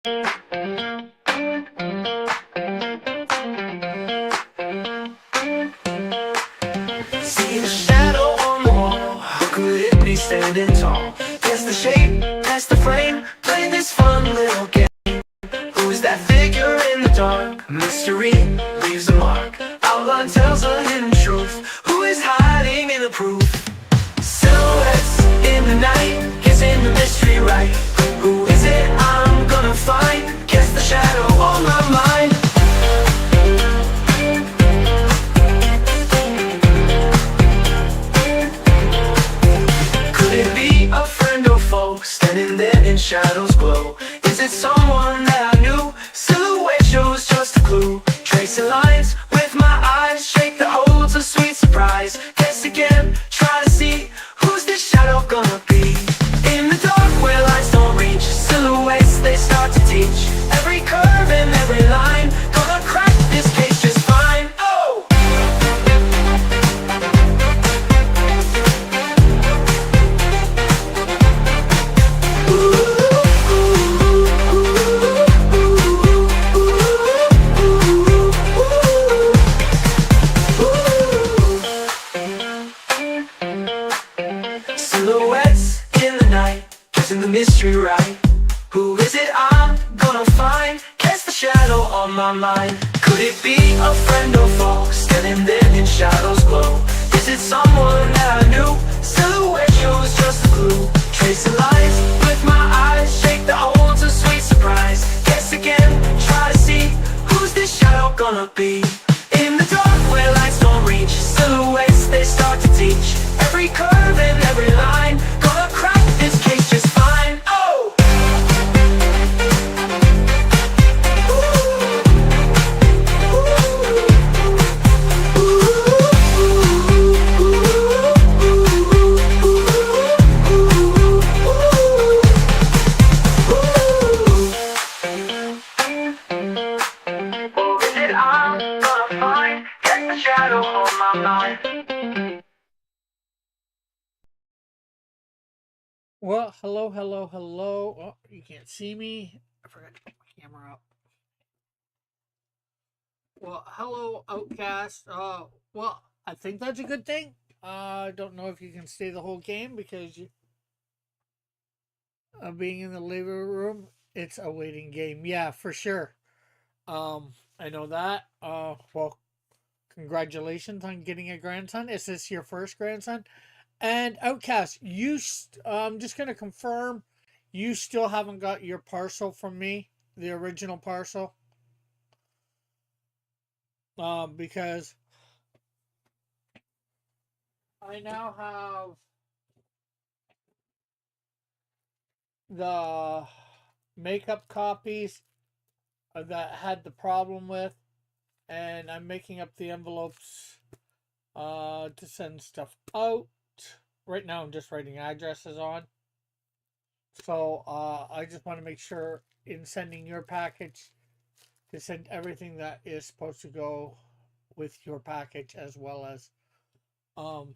See the shadow on the wall. How could it be standing tall? Guess the shape, that's the frame. Play this fun little game. Who's that figure in the dark? Mystery leaves a mark. Outline tells a hidden truth. Who is hiding in the proof? Silhouettes in the night, guessing the mystery right. Who is it I'm gonna find? Guess the shadow on my mind. Could it be a friend or foe, standing there in shadows glow? Is it someone that I knew? Silhouette shows just a clue. Tracing lines with my eyes, shake that holds a sweet surprise. Guess again, try to see who's this shadow gonna be. In the dark where lights don't reach, silhouettes they start to teach. Every curve and every line, gonna crack this case just fine. Oh! Silhouettes in the night, guessing the mystery right. Who is it I'm gonna find? Guess the shadow on my mind. Could it be a friend or foe, standing there in shadows glow? Is it someone that I knew? Silhouette shows just a clue. Tracing lines with my eyes, shake that holds a sweet surprise. Guess again, try to see who's this shadow gonna be. In the dark where lights don't reach, silhouettes they start to teach. Every curve and every line, gonna crack this case just fine. Oh! Is it I'm gonna find? Get the shadow on my mind. Well, hello, hello, hello. Oh, you can't see me. I forgot to put my camera up. Well, hello, Outcast. Well, I think that's a good thing. I don't know if you can stay the whole game because being in the living room, it's a waiting game. Yeah, for sure. I know that. Well, congratulations on getting a grandson. Is this your first grandson? And Outcast, I'm just gonna confirm, you still haven't got your parcel from me, the original parcel. Because I now have the makeup copies that I had the problem with, and I'm making up the envelopes to send stuff out. Right now, I'm just writing addresses on. So I just want to make sure in sending your package to send everything that is supposed to go with your package, as well as from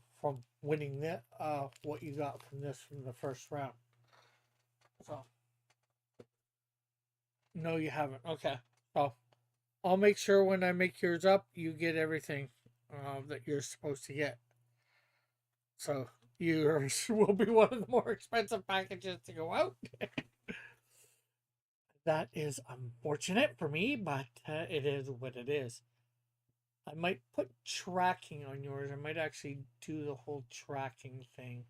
winning the what you got from the first round. So no, you haven't. Okay, so I'll make sure when I make yours up, you get everything that you're supposed to get. So yours will be one of the more expensive packages to go out. That is unfortunate for me, but it is what it is. I might put tracking on yours. I might actually do the whole tracking thing.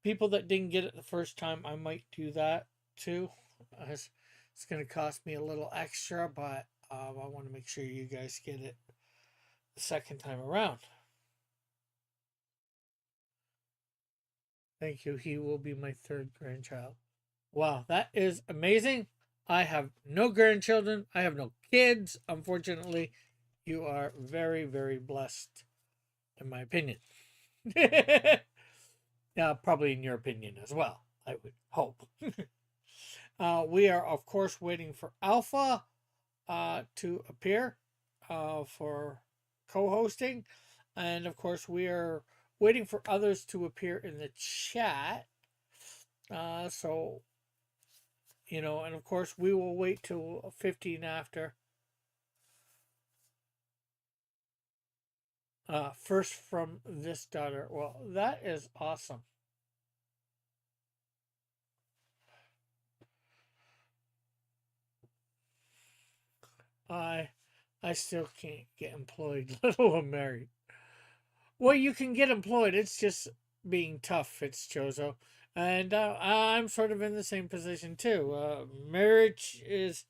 People that didn't get it the first time, I might do that too. It's going to cost me a little extra, but I want to make sure you guys get it the second time around. Thank you. He will be my third grandchild. Wow, that is amazing. I have no grandchildren. I have no kids. Unfortunately, you are very, very blessed, in my opinion. Yeah, probably in your opinion as well, I would hope. We are, of course, waiting for Alpha to appear for co-hosting. And, of course, we are waiting for others to appear in the chat. So you know, and of course we will wait till 15 after. First from this daughter. Well, that is awesome. I I still can't get employed, let alone married. Well, you can get employed. It's just being tough. It's Chozo, and I'm sort of in the same position too. Marriage is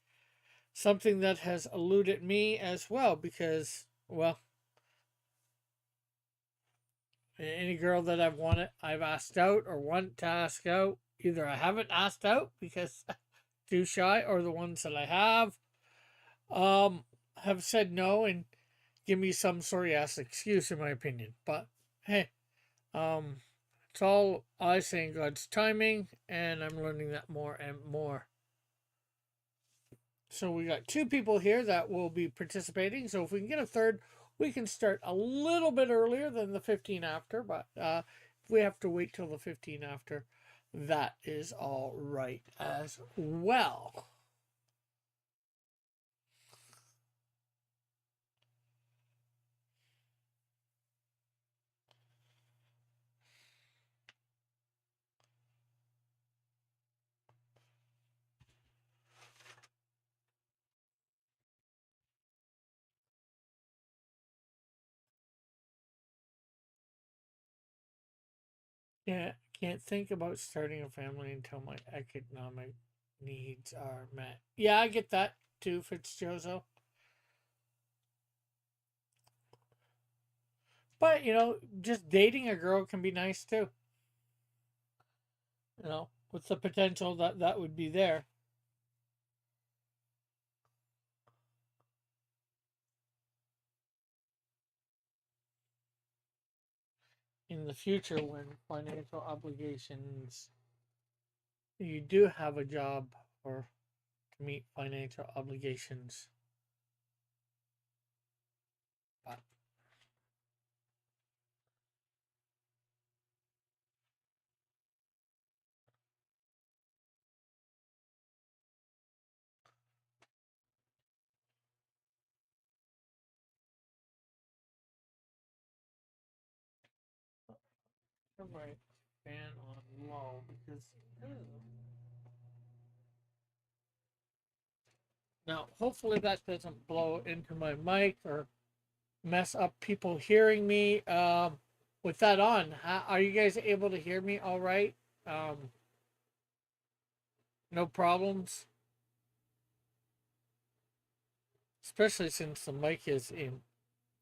something that has eluded me as well because, well, any girl that I've asked out or want to ask out, either I haven't asked out because too shy, or the ones that I have said no and give me some sorry ass excuse in my opinion. But hey, um, it's all I say in God's timing, and I'm learning that more and more. So we got two people here that will be participating. So if we can get a third, we can start a little bit earlier than the 15 after. But if we have to wait till the 15 after, that is all right as well. Yeah, can't think about starting a family until my economic needs are met. Yeah, I get that too, Fitzjozo. But you know, just dating a girl can be nice too. You know, with the potential that that would be there in the future when financial obligations, you do have a job or to meet financial obligations. But all right, fan on low because now hopefully that doesn't blow into my mic or mess up people hearing me. With that on, are you guys able to hear me all right? No problems, especially since the mic is in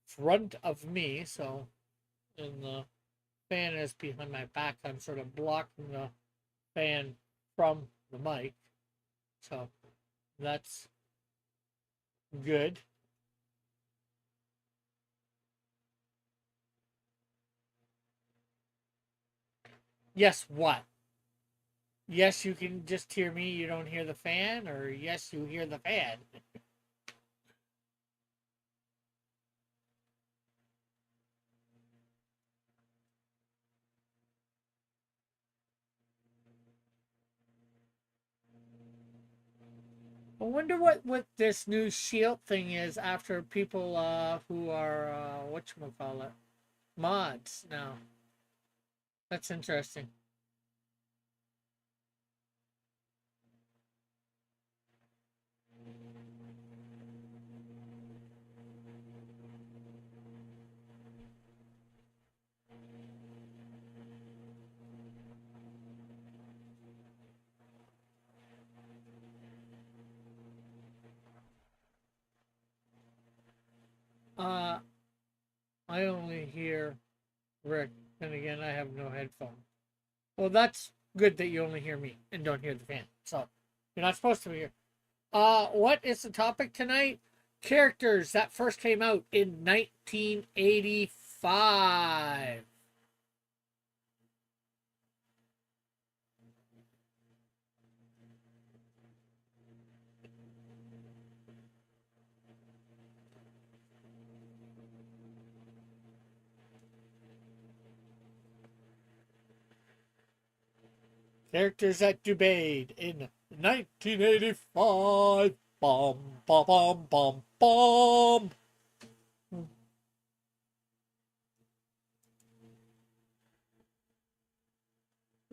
front of me, so and the fan is behind my back. I'm sort of blocking the fan from the mic, so that's good. Yes, what? Yes, you can just hear me. You don't hear the fan, or yes, you hear the fan. I wonder what this new shield thing is after people who are whatchamacallit mods now. That's interesting. Uh, I only hear Rick, and again, I have no headphones. Well, that's good that you only hear me and don't hear the fan. So you're not supposed to hear. What is the topic tonight? Characters that first came out in 1985. Characters that debuted in 1985. Bum, bum, bum, bum, bum.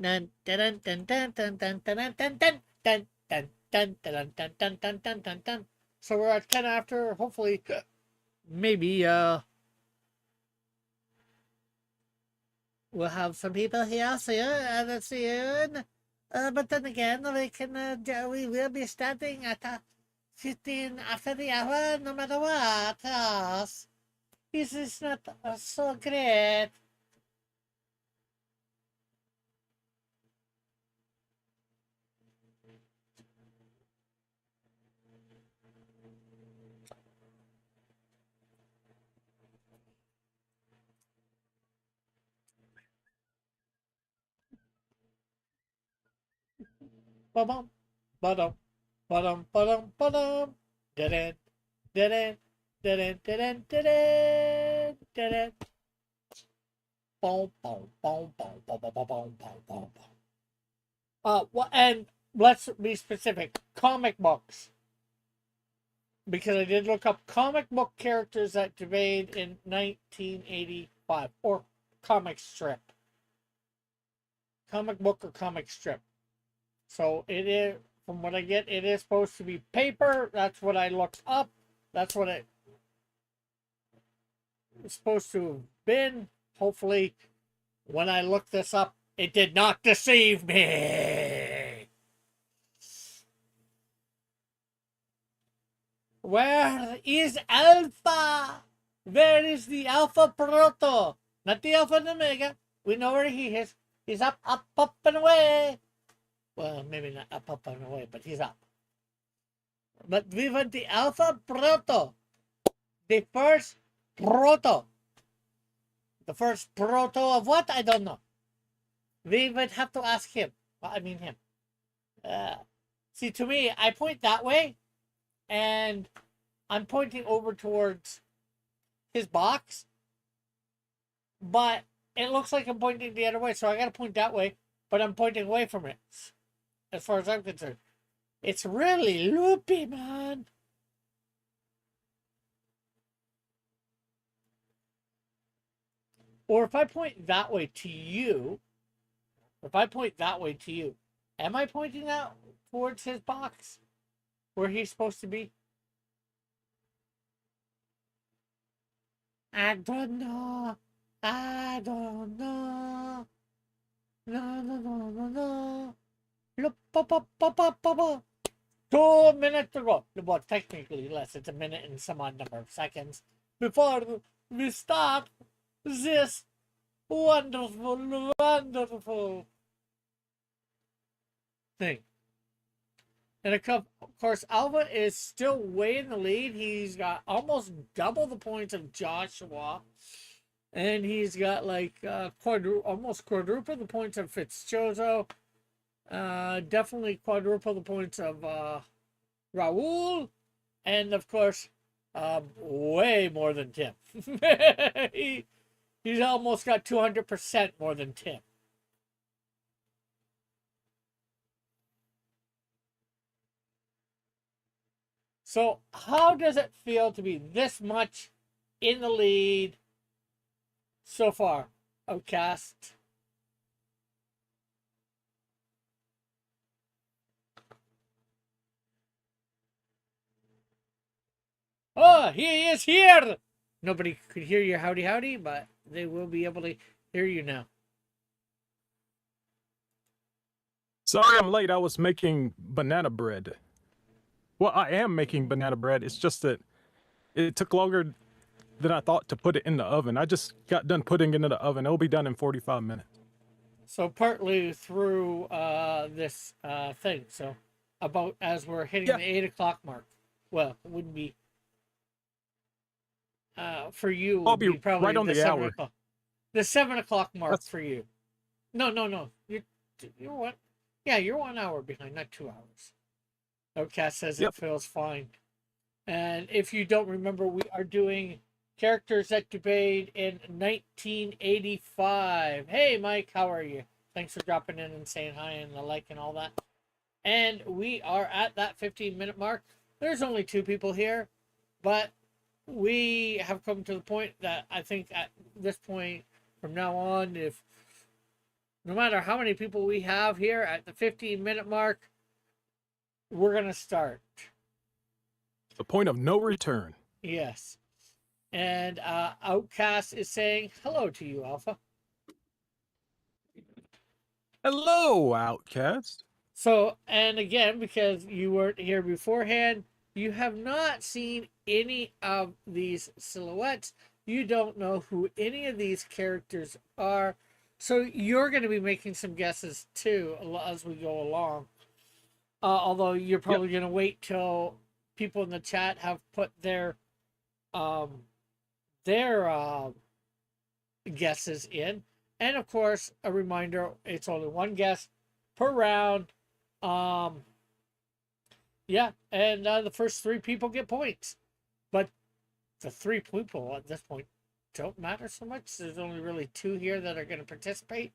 Dun, dun, dun, dun, dun, dun, dun, dun, dun, dun, dun, dun, dun, dun, dun, dun, dun, dun, dun. So we're at 10 after. Hopefully, maybe we'll have some people here soon. But then again, we will be starting at 15 after the hour, no matter what. Yes. This is not so great. Ba-bum, ba-dum, ba-dum, ba-dum, ba-dum. Da-da, da-da, da-da, da-da, da-da, da-da. Boom, boom, boom, boom, boom, boom, boom, boom, boom, boom. Well, and let's be specific. Comic books. Because I did look up comic book characters that debuted in 1985. Or comic strip. Comic book or comic strip. So it is, from what I get, it is supposed to be paper. That's what I looked up. That's what it is supposed to have been. Hopefully, when I look this up, it did not deceive me. Where is Alpha? Where is the Alpha Proto? Not the Alpha and Omega. We know where he is. He's up, up, up, and away. Well, maybe not up, up, and away, but he's up. But we want the Alpha Proto. The first Proto. The first Proto of what? I don't know. We would have to ask him. Well, I mean him. See, to me, I point that way, and I'm pointing over towards his box, but it looks like I'm pointing the other way, so I gotta point that way, but I'm pointing away from it, as far as I'm concerned. It's really loopy, man. Or if I point that way to you, am I pointing that towards his box? Where he's supposed to be? I don't know. I don't know. No, no, no, no, no. Look, pop, pop, pop, pop, pop. 2 minutes ago. Well, technically less. It's a minute and some odd number of seconds before we start this wonderful, wonderful thing. And of course, Alva is still way in the lead. He's got almost double the points of Joshua. And he's got like almost quadruple the points of Fitzchozo. Definitely quadruple the points of Raul. And of course, way more than Tim. He's almost got 200% more than Tim. So how does it feel to be this much in the lead so far, Outcast? Oh, he is here! Nobody could hear your howdy howdy, but they will be able to hear you now. Sorry I'm late. I was making banana bread. Well, I am making banana bread. It's just that it took longer than I thought to put it in the oven. I just got done putting it in the oven. It'll be done in 45 minutes. So partly through this thing. So about as we're hitting the 8 o'clock mark. Well, it wouldn't be for you. I'll be probably right on the hour. The 7 o'clock mark for you. No. You're what? Yeah, you're 1 hour behind, not 2 hours. Outcast says it feels fine. And if you don't remember, we are doing characters that debuted in 1985. Hey, Mike, how are you? Thanks for dropping in and saying hi and the like and all that. And we are at that 15-minute mark. There's only 2 people here, but we have come to the point that I think at this point from now on, if no matter how many people we have here at the 15-minute mark, we're going to start. The point of no return. Yes. And Outcast is saying hello to you, Alpha. Hello, Outcast. So, and again, because you weren't here beforehand, you have not seen any of these silhouettes. You don't know who any of these characters are. So you're going to be making some guesses too as we go along. Although you're probably going to wait till people in the chat have put their guesses in. And of course, a reminder, it's only one guess per round. Yeah, and the first 3 people get points. But the 3 people at this point don't matter so much. There's only really 2 here that are going to participate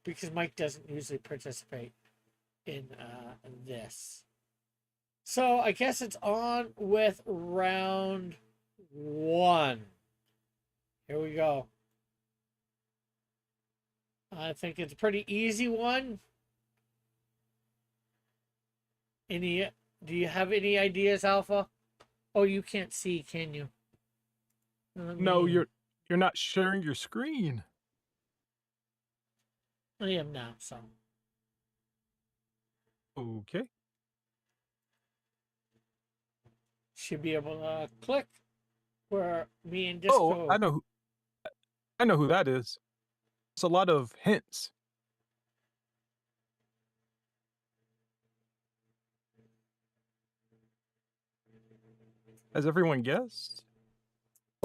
because Mike doesn't usually participate in this. So I guess it's on with round 1. Here we go. I think it's a pretty easy one. Do you have any ideas, Alpha? Oh, you can't see, can you? No, you're not sharing your screen. I am now, so. Okay. Should be able to click where me and Disco. Oh, I know who that is. It's a lot of hints. Has everyone guessed?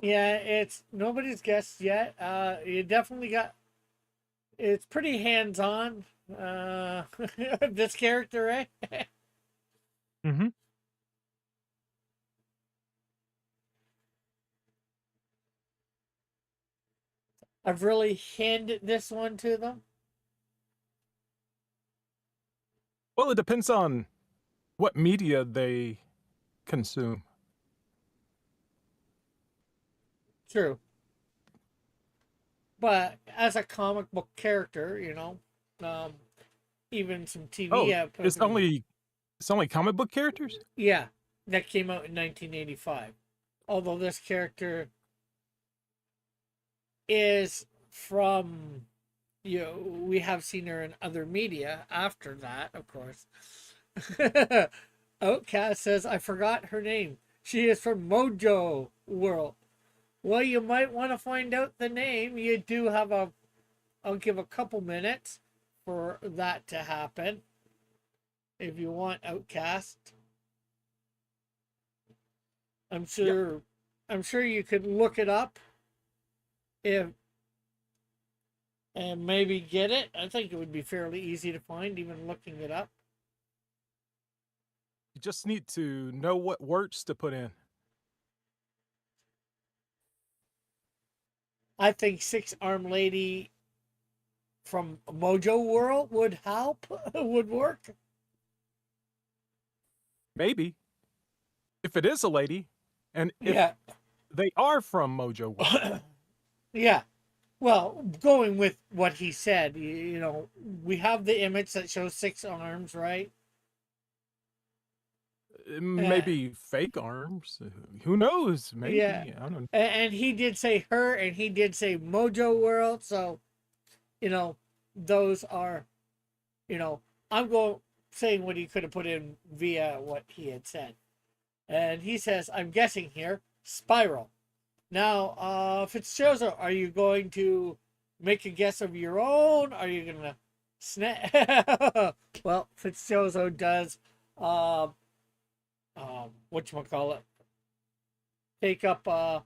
Yeah, it's nobody's guessed yet. You definitely got. It's pretty hands-on. This character, eh? Mm-hmm. I've really handed this one to them. Well, it depends on what media they consume. True. But as a comic book character, you know, even some TV. Oh, it's only comic book characters? Yeah, that came out in 1985. Although this character is from, you know, we have seen her in other media after that, of course. Outcast says, I forgot her name. She is from Mojo World. Well, you might want to find out the name. You do have I'll give a couple minutes for that to happen. If you want, Outcast. I'm sure you could look it up and maybe get it. I think it would be fairly easy to find, even looking it up. You just need to know what words to put in. I think 6-Arm Lady from Mojo World would help, would work. Maybe. If it is a lady, and if they are from Mojo World. Yeah. Well, going with what he said, you know, we have the image that shows 6 arms, right? Maybe fake arms. Who knows? Maybe. Yeah. I don't know. And he did say her, and he did say Mojo World. So, you know, those are, you know, I'm saying what he could have put in via what he had said. And he says, I'm guessing here, Spiral. Now, Fitzgerald, are you going to make a guess of your own? Are you going to snap? Well, Fitzgerald does, whatchamacallit, take up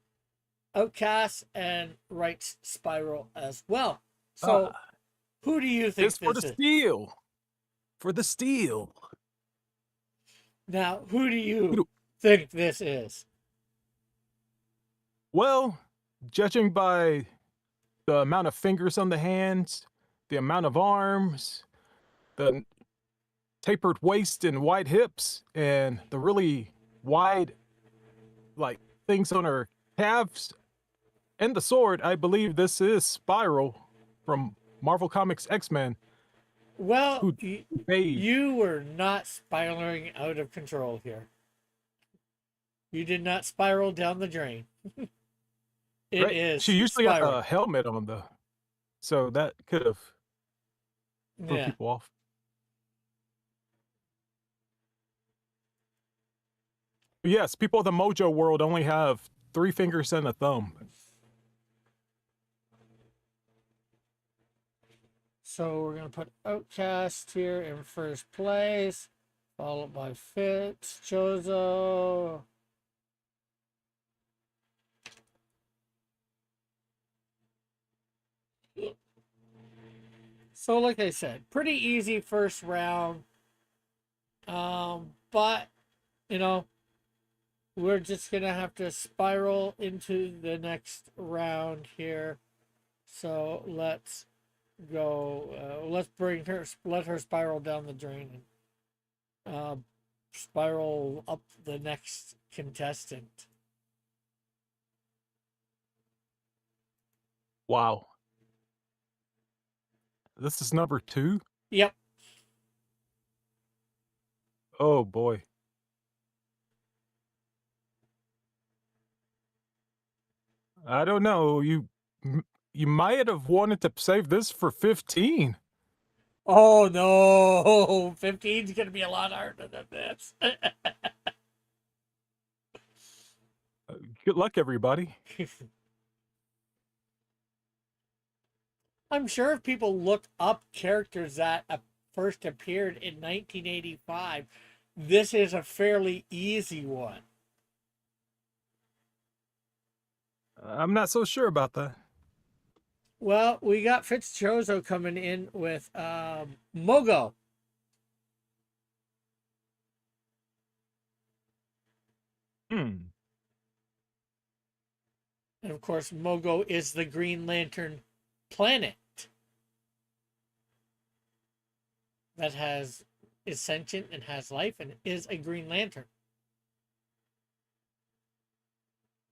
Outcast and writes Spiral as well. So, who do you think it's for the steal? For the steal. Now, who do you think this is? Well, judging by the amount of fingers on the hands, the amount of arms, the tapered waist and wide hips and the really wide like things on her calves and the sword. I believe this is Spiral from Marvel Comics X-Men, Well, who made. you were not spiraling out of control here. You did not spiral down the drain. It Right. is She usually has spiral. a helmet on the, so that could have threw Yeah. people off. Yes, people of the Mojo world only have 3 fingers and a thumb. So we're gonna put Outcast here in first place, followed by Fitz, Chozo. So like I said, pretty easy first round. But you know, we're just gonna have to spiral into the next round here. So let's go. Let's let her spiral down the drain and spiral up the next contestant. Wow. This is number 2? Yep. Oh boy. I don't know. You might have wanted to save this for 15. Oh no, 15 is gonna be a lot harder than this. Good luck, everybody. I'm sure if people looked up characters that first appeared in 1985, this is a fairly easy one. I'm not so sure about that. Well, we got Fitzchozo coming in with Mogo. Hmm. And of course, Mogo is the Green Lantern planet that is sentient and has life and is a Green Lantern.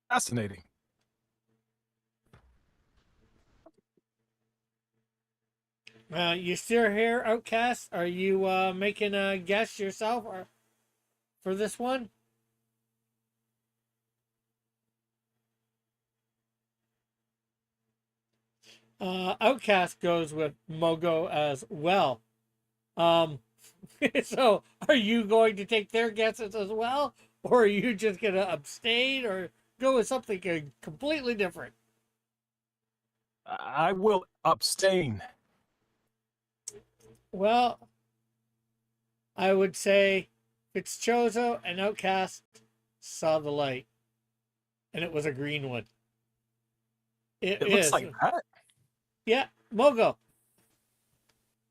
Fascinating. You still here, Outcast? Are you making a guess yourself or for this one? Outcast goes with Mogo as well. So are you going to take their guesses as well, or are you just going to abstain or go with something completely different? I will abstain. Well, I would say Fitzchozo and Outcast saw the light, and it was a green one. It looks like that. Yeah, Mogo.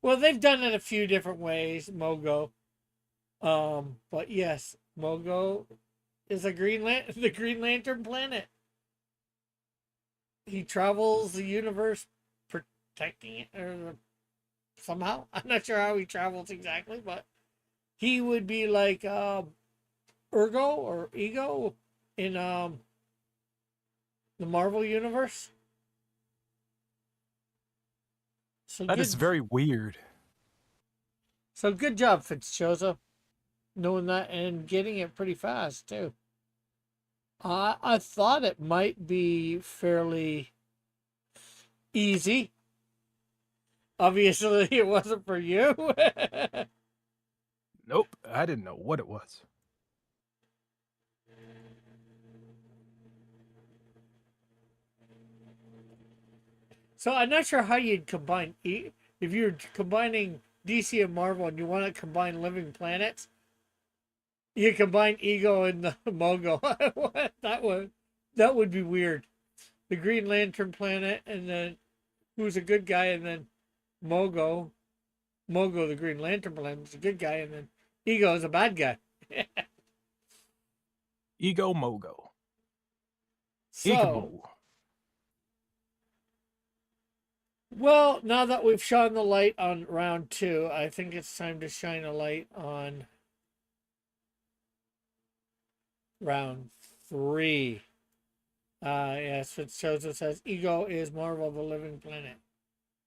Well, they've done it a few different ways, Mogo. But yes, Mogo is the Green Lantern planet. He travels the universe protecting it or somehow. I'm not sure how he travels exactly, but he would be like Ergo or Ego in the Marvel universe. So That is very weird. So good job, Fitzchozo, knowing that and getting it pretty fast too. I thought it might be fairly easy. Obviously, it wasn't for you. Nope, I didn't know what it was. So I'm not sure how you'd combine if you're combining DC and Marvel and you want to combine living planets. You combine Ego and the Mogo. that would be weird. The Green Lantern planet, and then who's a good guy, and then Mogo, the Green Lantern planet, is a good guy, and then Ego is a bad guy. Ego Mogo. So, Igbo. Well, now that we've shone the light on round 2, I think it's time to shine a light on round 3. Yes, Fitzchozo says Ego is Marvel the Living Planet.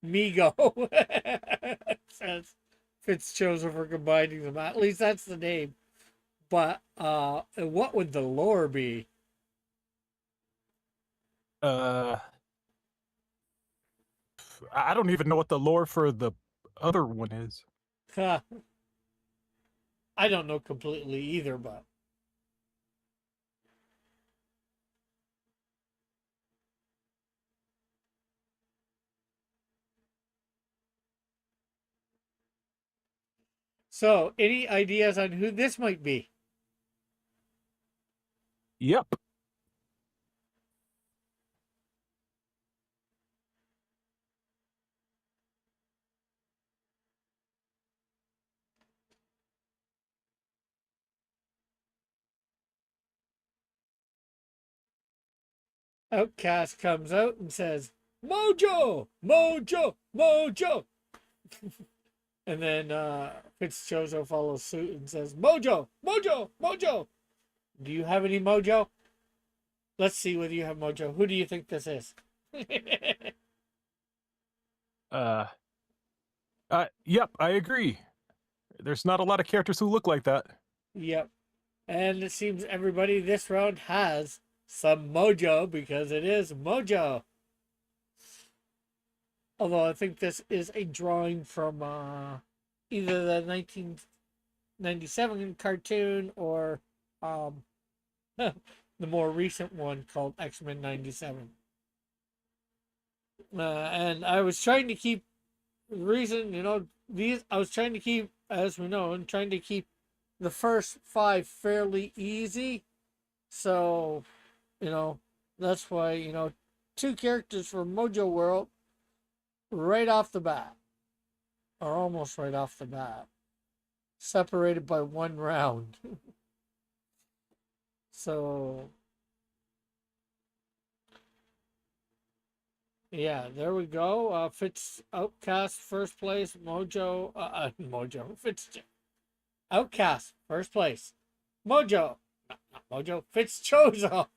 Mego says Fitzchozo for combining them. At least that's the name. But what would the lore be? I don't even know what the lore for the other one is. Huh. I don't know completely either, but so any ideas on who this might be? Yep. Outcast comes out and says, Mojo! Mojo! Mojo! And then Fitzchozo follows suit and says, Mojo! Mojo! Mojo! Do you have any mojo? Let's see whether you have mojo. Who do you think this is? Yep, I agree. There's not a lot of characters who look like that. Yep. And it seems everybody this round has some mojo because it is mojo. Although I think this is a drawing from either the 1997 cartoon or the more recent one called X-Men 97. And I was trying to keep I was trying to keep, as we know, and trying to keep the first 5 fairly easy. So, that's why, 2 characters from Mojo World right off the bat, or almost right off the bat, separated by 1 round. So, yeah, there we go. Fitz Outcast first place. Outcast first place. Mojo, not Mojo. Fitzchozo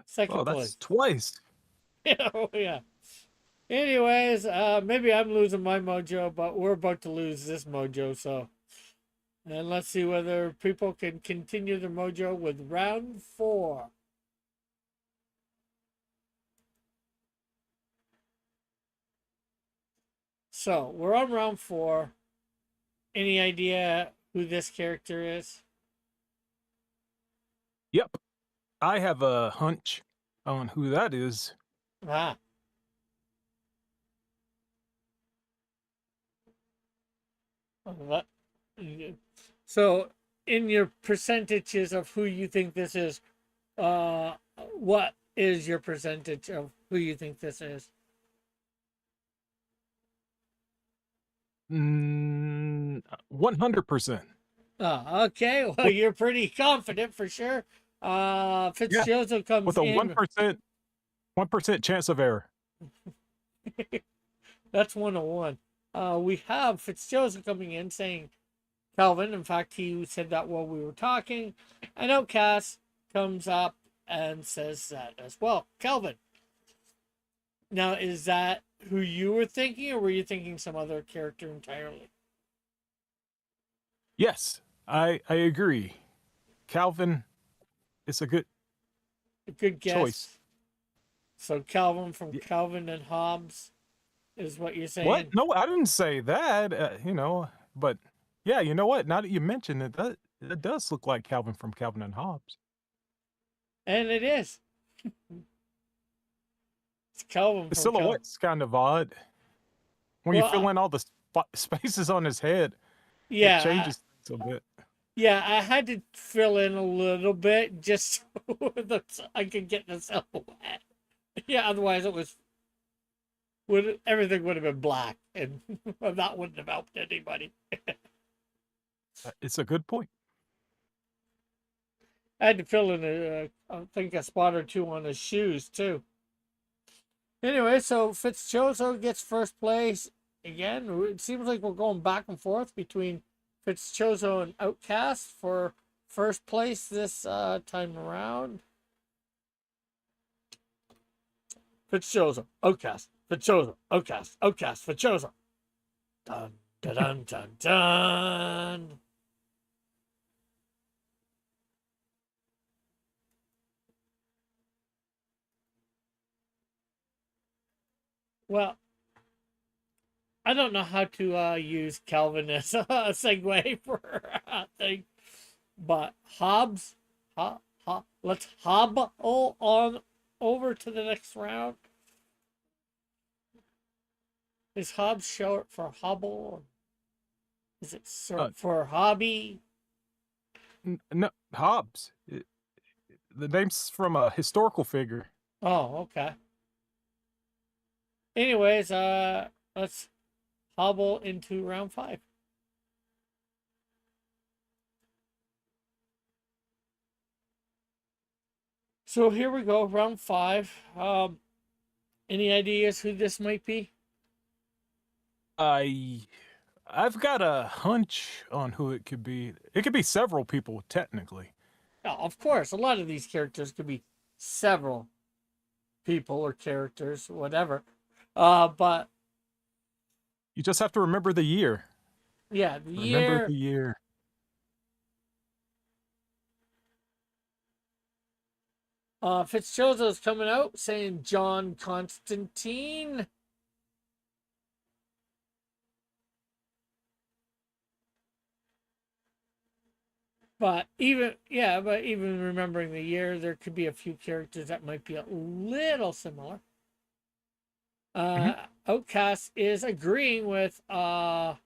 second That's place. twice. Oh yeah. Anyways, maybe I'm losing my mojo, but we're about to lose this mojo. So, and let's see whether people can continue their mojo with round 4. So we're on round 4. Any idea who this character is? Yep. I have a hunch on who that is. Ah. What? So, in your percentages of who you think this is, what is your percentage of who you think this is? 100%. Oh, okay. Well, you're pretty confident for sure. Fitzgerald comes With a in. 1% chance of error. That's 101. We have Fitzgerald coming in saying Calvin. In fact, he said that while we were talking. And Outcast comes up and says that as well. Calvin. Now, is that who you were thinking, or were you thinking some other character entirely? Yes, I agree. Calvin is a good guess. choice. So Calvin from Calvin and Hobbes is what you're saying? What? No, I didn't say that. But yeah, you know what? Now that you mention it, it does look like Calvin from Calvin and Hobbes. And it is. It's Calvin. The silhouette's kind of odd. When you fill in all the spaces on his head, it changes things a bit. Yeah, I had to fill in a little bit just so I could get the silhouette. Yeah, otherwise everything would have been black, and that wouldn't have helped anybody. It's a good point. I had to fill in I think a spot or 2 on his shoes too. Anyway, so Fitzchozo gets first place again. It seems like we're going back and forth between Fitzchozo and Outcast for first place this time around. Fitzchozo, Outcast, Fitzchozo, Outcast, Outcast, Fitzchozo. Dun dun dun dun dun. Well, I don't know how to use Calvin as a segue for a thing, but Hobbs, let's hobble on over to the next round. Is Hobbs short for hobble? Is it short for hobby? No, Hobbs. The name's from a historical figure. Oh, okay. Anyways, let's hobble into round 5. So here we go, round 5. Any ideas who this might be? I've got a hunch on who it could be. It could be several people, technically. Oh, of course, a lot of these characters could be several people or characters, whatever. But You just have to remember the year. yeah, the Remember year. the year. Fitzchozo's coming out saying John Constantine. But even remembering the year, there could be a few characters that might be a little similar. Outcast is agreeing with Fitzchozo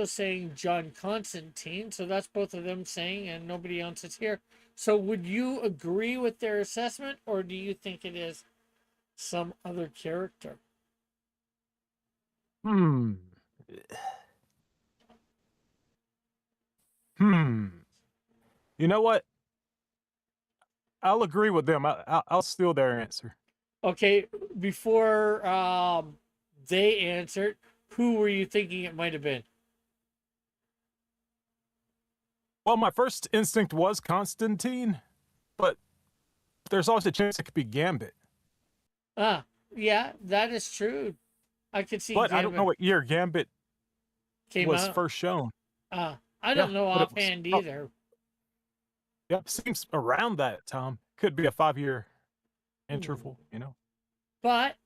saying John Constantine, so that's both of them saying, and nobody else is here. So would you agree with their assessment, or do you think it is some other character? Hmm. You know what? I'll agree with them. I'll steal their answer. Okay, before they answered, who were you thinking it might have been? Well, my first instinct was Constantine, but there's always a chance it could be Gambit. Yeah, that is true. I could see. But I don't know what year Gambit came was out. first shown. I don't know offhand either. Yep, seems around that time. Could be a 5-year interval, you know. But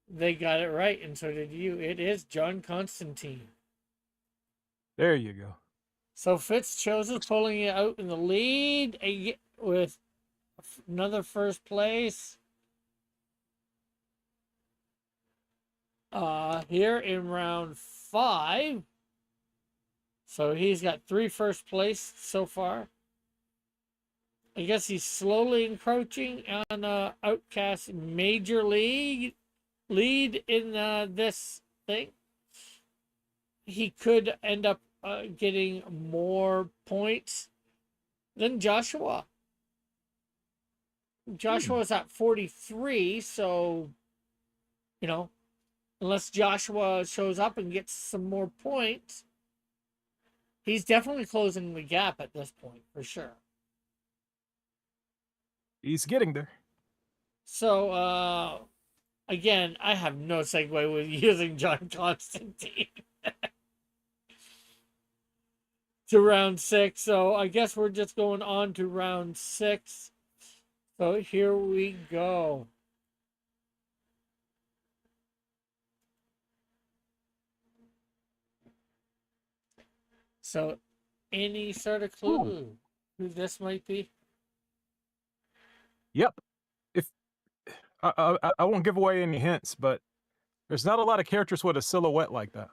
they got it right, and so did you. It is John Constantine. There you go. So Fitzchozo's pulling it out in the lead with another first place. Here in round 5. So he's got 3 first place so far. I guess he's slowly encroaching on Outcast major lead in this thing. He could end up getting more points than Joshua. Joshua's at 43, so, you know, unless Joshua shows up and gets some more points, he's definitely closing the gap at this point, for sure. He's getting there. So, again, I have no segue with using John Constantine to round 6. So I guess we're just going on to round 6. So here we go. So any sort of clue who this might be? Yep. If I won't give away any hints, but there's not a lot of characters with a silhouette like that.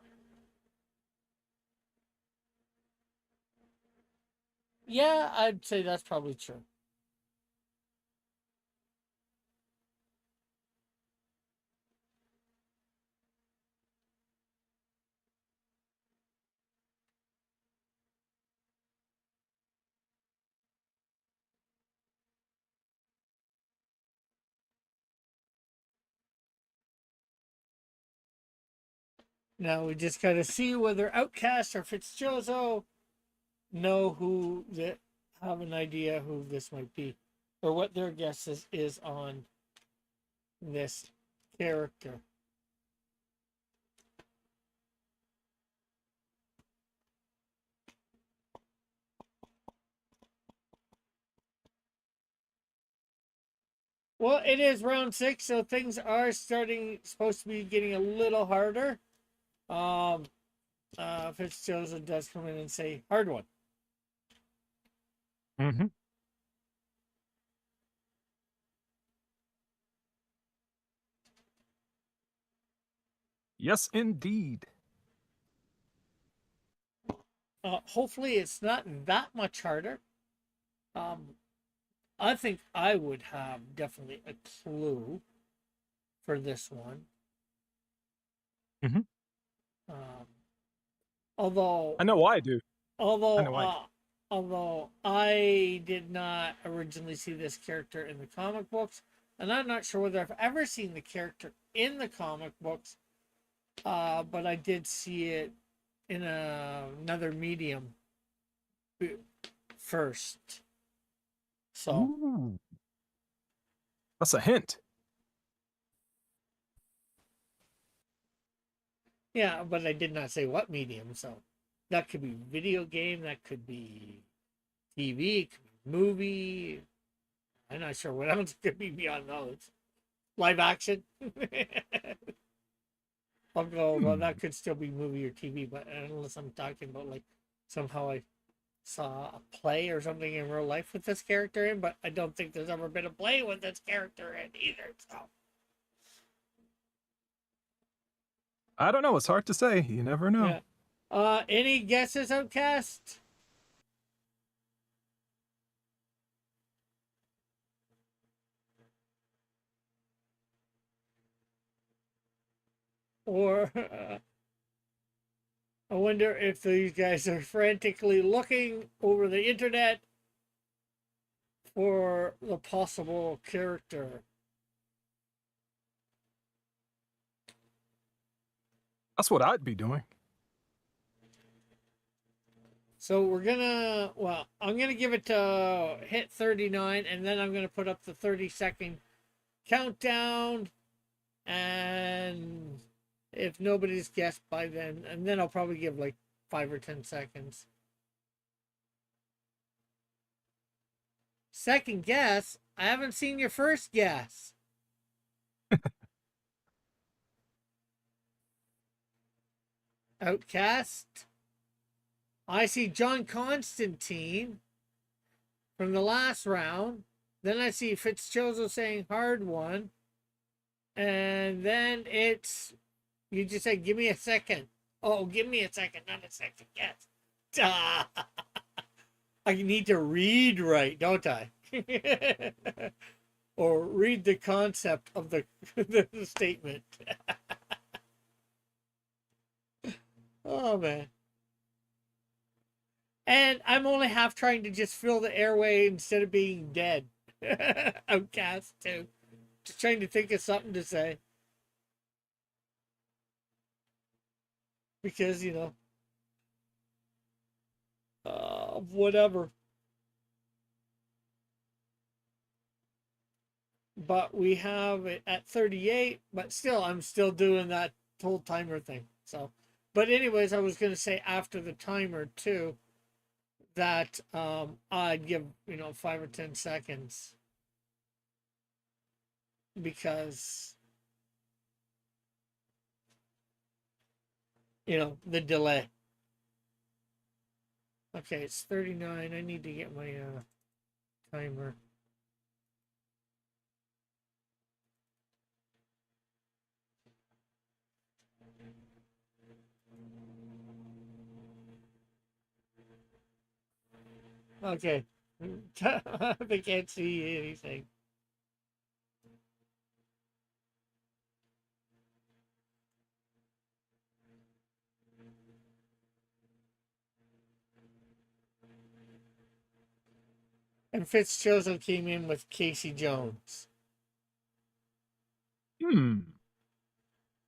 Yeah, I'd say that's probably true. Now we just gotta see whether Outcast or Fitzjozo know who that have an idea who this might be, or what their guess is on this character. Well, it is round 6, so things are supposed to be getting a little harder. Fitzjozo does come in and say, hard one. Mm-hmm. Yes, indeed. Hopefully it's not that much harder. I think I would have definitely a clue for this one. Mhm. Although I know why I do. I know why. although I did not originally see this character in the comic books, and I'm not sure whether I've ever seen the character in the comic books, but I did see it in another medium first. So Ooh. That's a hint. yeah, but I did not say what medium. So that could be video game, that could be TV, it could be movie. I'm not sure what else could be beyond those. Live action. I'll go, well, that could still be movie or TV, but unless I'm talking about like somehow I saw a play or something in real life with this character in, but I don't think there's ever been a play with this character in either. So I don't know. It's hard to say. You never know. yeah. Any guesses, Outcast? Or I wonder if these guys are frantically looking over the internet for the possible character. That's what I'd be doing. So I'm gonna give it to hit 39, and then I'm gonna put up the 30-second countdown, and if nobody's guessed by then, and then I'll probably give like 5 or 10 seconds. Second guess, I haven't seen your first guess. Outcast. I see John Constantine from the last round. Then I see Fitzjozo saying hard one. And then it's, you just said, give me a second. Oh, give me a second, not a second guess. I need to read right, don't I? Or read the concept of the statement. Oh, man. And I'm only half trying to just fill the airway instead of being dead. Outcast, too. Just trying to think of something to say. Because, whatever. But we have it at 38, but still, I'm still doing that whole timer thing. So, but anyways, I was going to say after the timer, too, that I'd give 5 or 10 seconds, because the delay. Okay, it's 39. I need to get my timer. Okay. They can't see anything. And Fitzjozo came in with Casey Jones.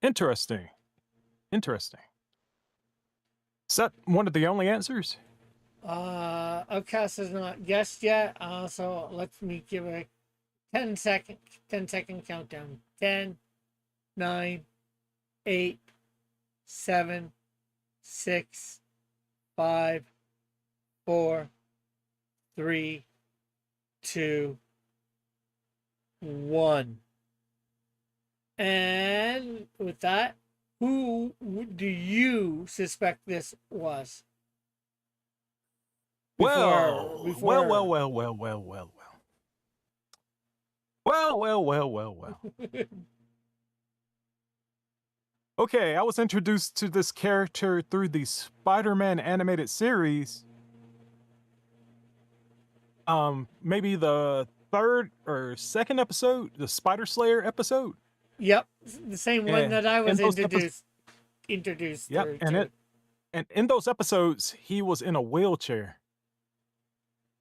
Interesting. Interesting. Is that one of the only answers? Outcast has not guessed yet. So let me give a 10 second countdown. 10, 9, 8, 7, 6, 5, 4, 3, 2, 1. And with that, who do you suspect this was? Well. Okay, I was introduced to this character through the Spider-Man animated series. Maybe the third or second episode, the Spider Slayer episode. Yep, the same one that I was and those introduced Yep, through and to. and in those episodes, he was in a wheelchair.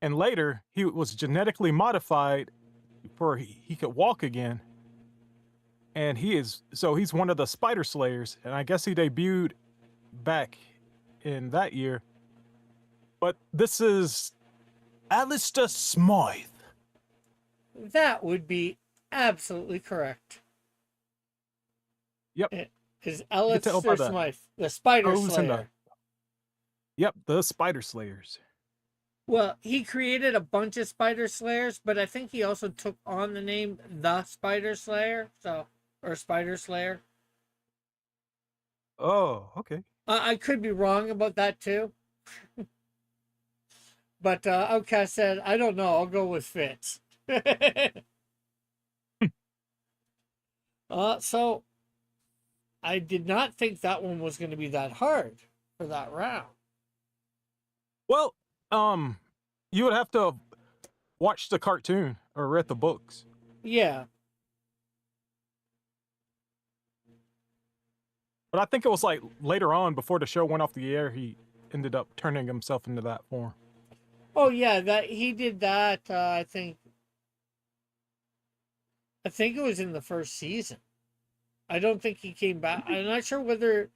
And later, he was genetically modified for he could walk again. And he's one of the Spider Slayers, and I guess he debuted back in that year. But this is Alistair Smythe. That would be absolutely correct. Yep. It is tell by Alistair the Smythe, the Spider O's and Slayer. Yep, the Spider Slayers. Well, he created a bunch of Spider Slayers, but I think he also took on the name the Spider Slayer, or Spider Slayer. Oh, okay. I could be wrong about that too. But Outcast said, I don't know, I'll go with Fitz. So I did not think that one was going to be that hard for that round. Well, you would have to watch the cartoon or read the books. Yeah. But I think it was like later on, before the show went off the air, he ended up turning himself into that form. Oh yeah, that he did that. I think it was in the first season. I don't think he came back. I'm not sure whether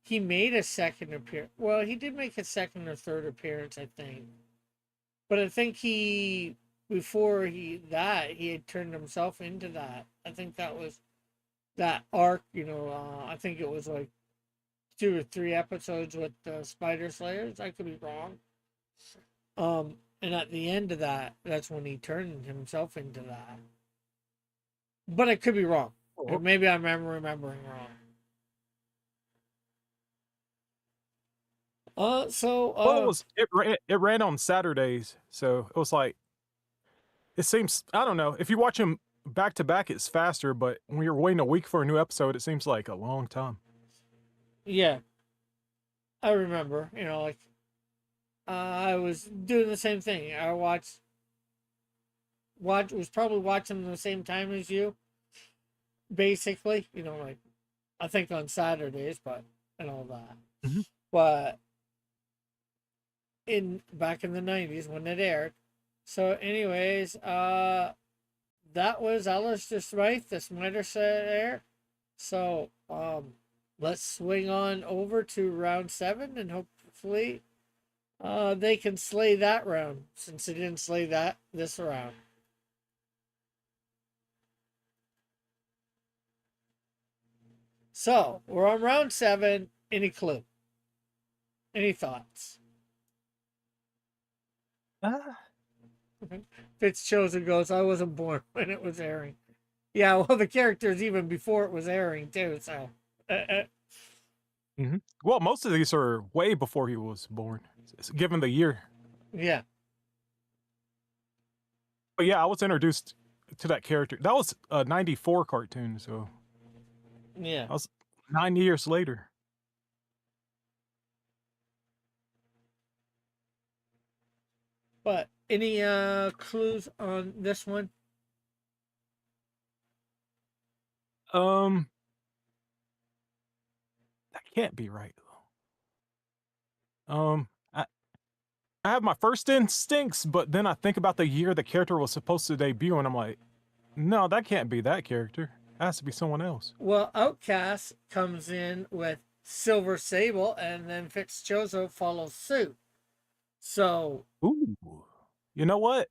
he made a second appearance. Well, he did make a second or third appearance, I think. But I think before he had turned himself into that. I think that was that arc. I think it was like 2 or 3 episodes with the Spider Slayers. I could be wrong. And at the end of that, that's when he turned himself into that. But I could be wrong. Or maybe I'm remembering wrong. Well, it ran on Saturdays, so it was like, it seems, I don't know, if you watch them back to back, it's faster, but when you're waiting a week for a new episode, it seems like a long time. Yeah, I remember. I was doing the same thing. I was probably watching them the same time as you. Basically, like I think on Saturdays, and all that. Mm-hmm. But back in the 90s when it aired. So, anyways, that was Alistair Smythe, the Spider Slayer. So, let's swing on over to round 7, and hopefully, they can slay that round since they didn't slay this round. So, we're on round 7. Any clue? Any thoughts? Fitzchosen goes, I wasn't born when it was airing. Yeah, well, the character's even before it was airing, too, so. Mm-hmm. Well, most of these are way before he was born, given the year. Yeah. But yeah, I was introduced to that character. That was a 94 cartoon, so. Yeah. That was 9 years later. But any clues on this one? That can't be right though. I have my first instincts, but then I think about the year the character was supposed to debut, and I'm like, no, that can't be that character. It has to be someone else. Well, Outcast comes in with Silver Sable, and then Fitzchozo follows suit. So Ooh. You know what?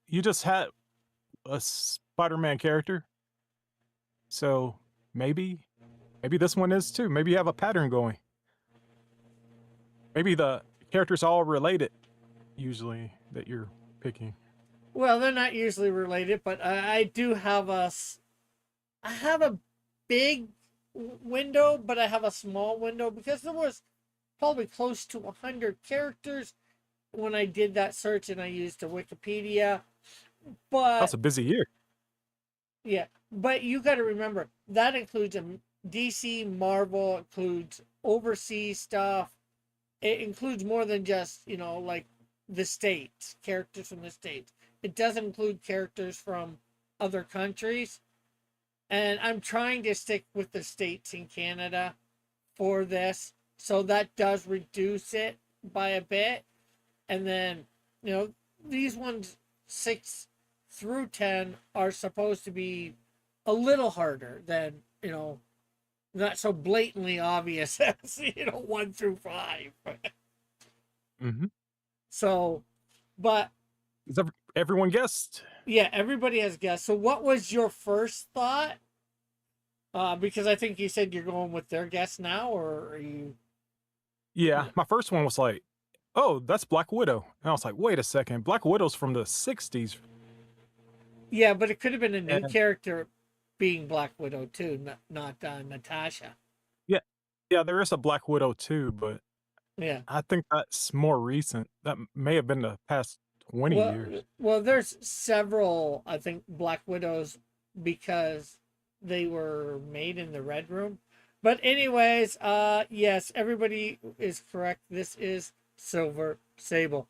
You just had a Spider-Man character. So maybe this one is too. Maybe you have a pattern going. Maybe the characters all related usually that you're picking. well, they're not usually related, but I do have I have a big window, but I have a small window because there was probably close to 100 characters when I did that search, and I used the Wikipedia. But That's a busy year. yeah, but you got to remember that includes DC, Marvel, includes overseas stuff. It includes more than just, like the states, characters from the states. It does include characters from other countries. And I'm trying to stick with the states in Canada for this. So that does reduce it by a bit. And then, these ones 6 through 10 are supposed to be a little harder than, not so blatantly obvious as, 1 through 5. Mm-hmm. So, but Everyone guessed. yeah, everybody has guessed. So what was your first thought? Because I think you said you're going with their guess now, or are you? Yeah, my first one was like, oh, that's Black Widow. And I was like, wait a second. Black Widow's from the 60s. Yeah, but it could have been a new And character being Black Widow too, not Natasha. yeah, there is a Black Widow too, but Yeah. I think that's more recent. That may have been the past 20 years. Well, there's several, I think, Black Widows because they were made in the Red Room. But anyways, yes, everybody is correct. This is Silver Sable.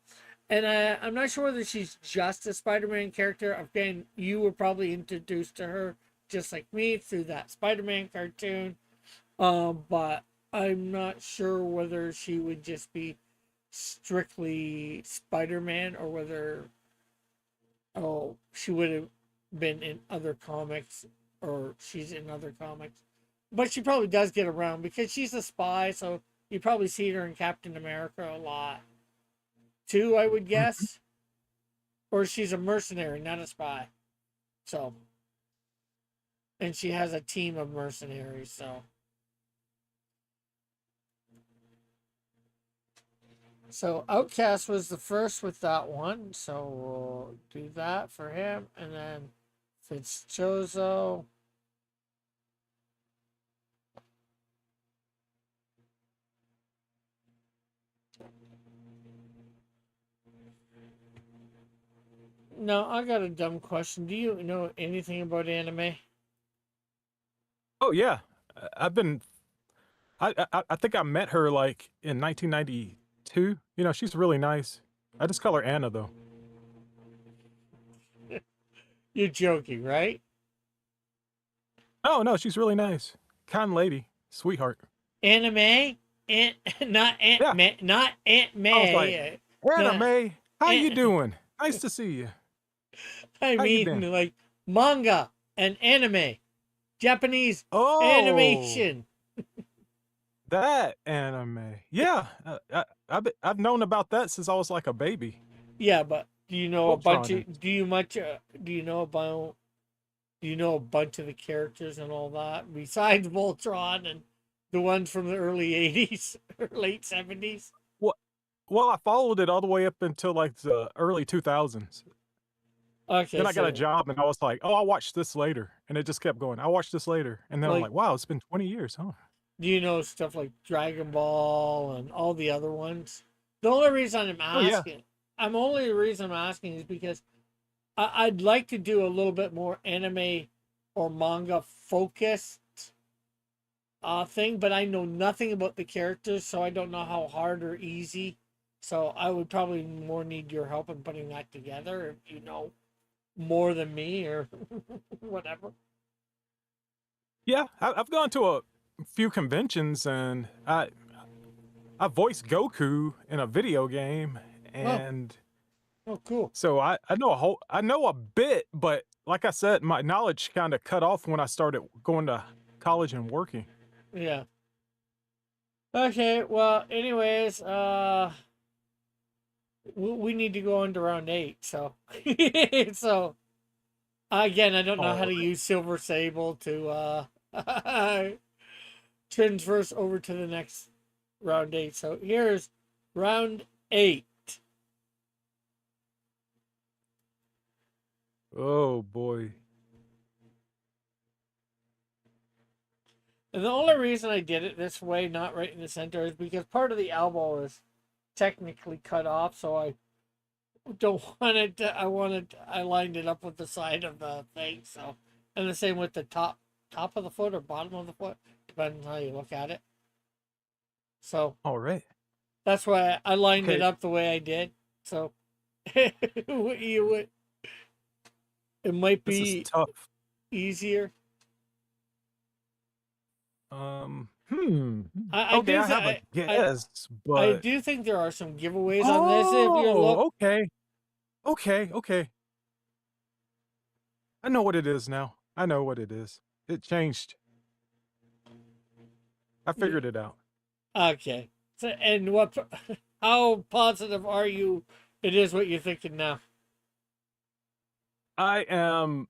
And I'm not sure whether she's just a Spider-Man character. Again, you were probably introduced to her just like me through that Spider-Man cartoon. But I'm not sure whether she would just be strictly Spider-Man or whether she would have been in other comics or she's in other comics. But she probably does get around because she's a spy, so you probably see her in Captain America a lot too, I would guess. Or she's a mercenary, not a spy. So, and she has a team of mercenaries, so. So Outcast was the first with that one, so we'll do that for him, and then Fitzchozo. No, I got a dumb question. Do you know anything about anime? Oh yeah, I've been. I think I met her like in 1992. She's really nice. I just call her Anna though. You're joking, right? Oh no, she's really nice, kind lady, sweetheart. Anime? Not Aunt Yeah, May, not Aunt I was like, May. Anna Not, May, how you Aunt, doing? Nice to see you. I How you mean, been? like manga and anime, Japanese Oh, animation. that anime. Yeah, I've known about that since I was like a baby. Yeah, but do you know a bunch Voltron. of? Do you know about? Do you know a bunch of the characters and all that besides Voltron and the ones from the early '80s or late '70s? Well, I followed it all the way up until like the early 2000s. Okay, Then I got a so job and I was like, oh, I'll watch this later. And it just kept going. I'll watch this later. And then I'm like, like, wow, it's been 20 years, huh? do you know stuff like Dragon Ball and all the other ones? The only reason Oh, yeah. only reason I'm asking is because I'd like to do a little bit more anime or manga focused thing, but I know nothing about the characters, so I don't know how hard or easy. So I would probably more need your help in putting that together if you know more than me or whatever. Yeah, I've gone to a few conventions and I voiced Goku in a video game. Oh, And oh, cool. so I know a bit, but like I said, my knowledge kind of cut off when I started going to college and working. Yeah. Okay, well, anyways, we need to go into round 8, so so again, I don't know how All to right. use Silver Sable to transverse over to the next round 8. So here's round 8. Oh boy. And the only reason I did it this way, not right in the center, is because part of the elbow is technically cut off, so I don't want it to, I lined it up with the side of the thing, so, and the same with the top of the foot or bottom of the foot, depending on how you look at it. So All right. that's why I lined it Okay. up the way I did. So you would, it might This is be tough. easier. Hmm. I Okay, do I have a th- guess, I but do think there are some giveaways on this if you look. oh, okay. Okay, okay. I know what it is now. I know what it is. It changed. I figured it out. Okay. So, and what? How positive are you? It is what you're thinking now. I am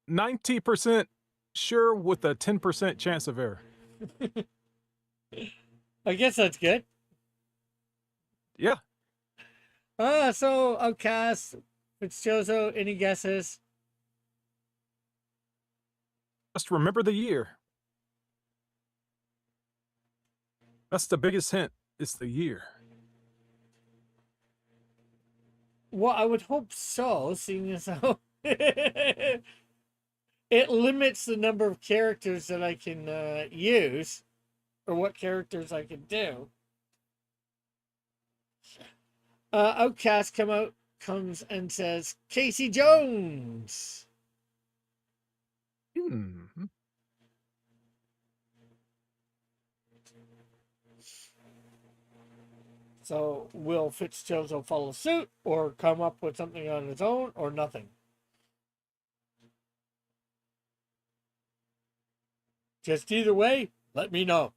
90% sure with a 10% chance of error. I guess that's good. Yeah. So Outcast, Fitzjozo, any guesses? Just remember the year. That's the biggest hint. It's the year. Well, I would hope so, seeing as how it limits the number of characters that I can use, or what characters I can do. Outcast comes and says Casey Jones. Hmm. So will Fitzjozo follow suit or come up with something on his own or nothing? Just either way, let me know.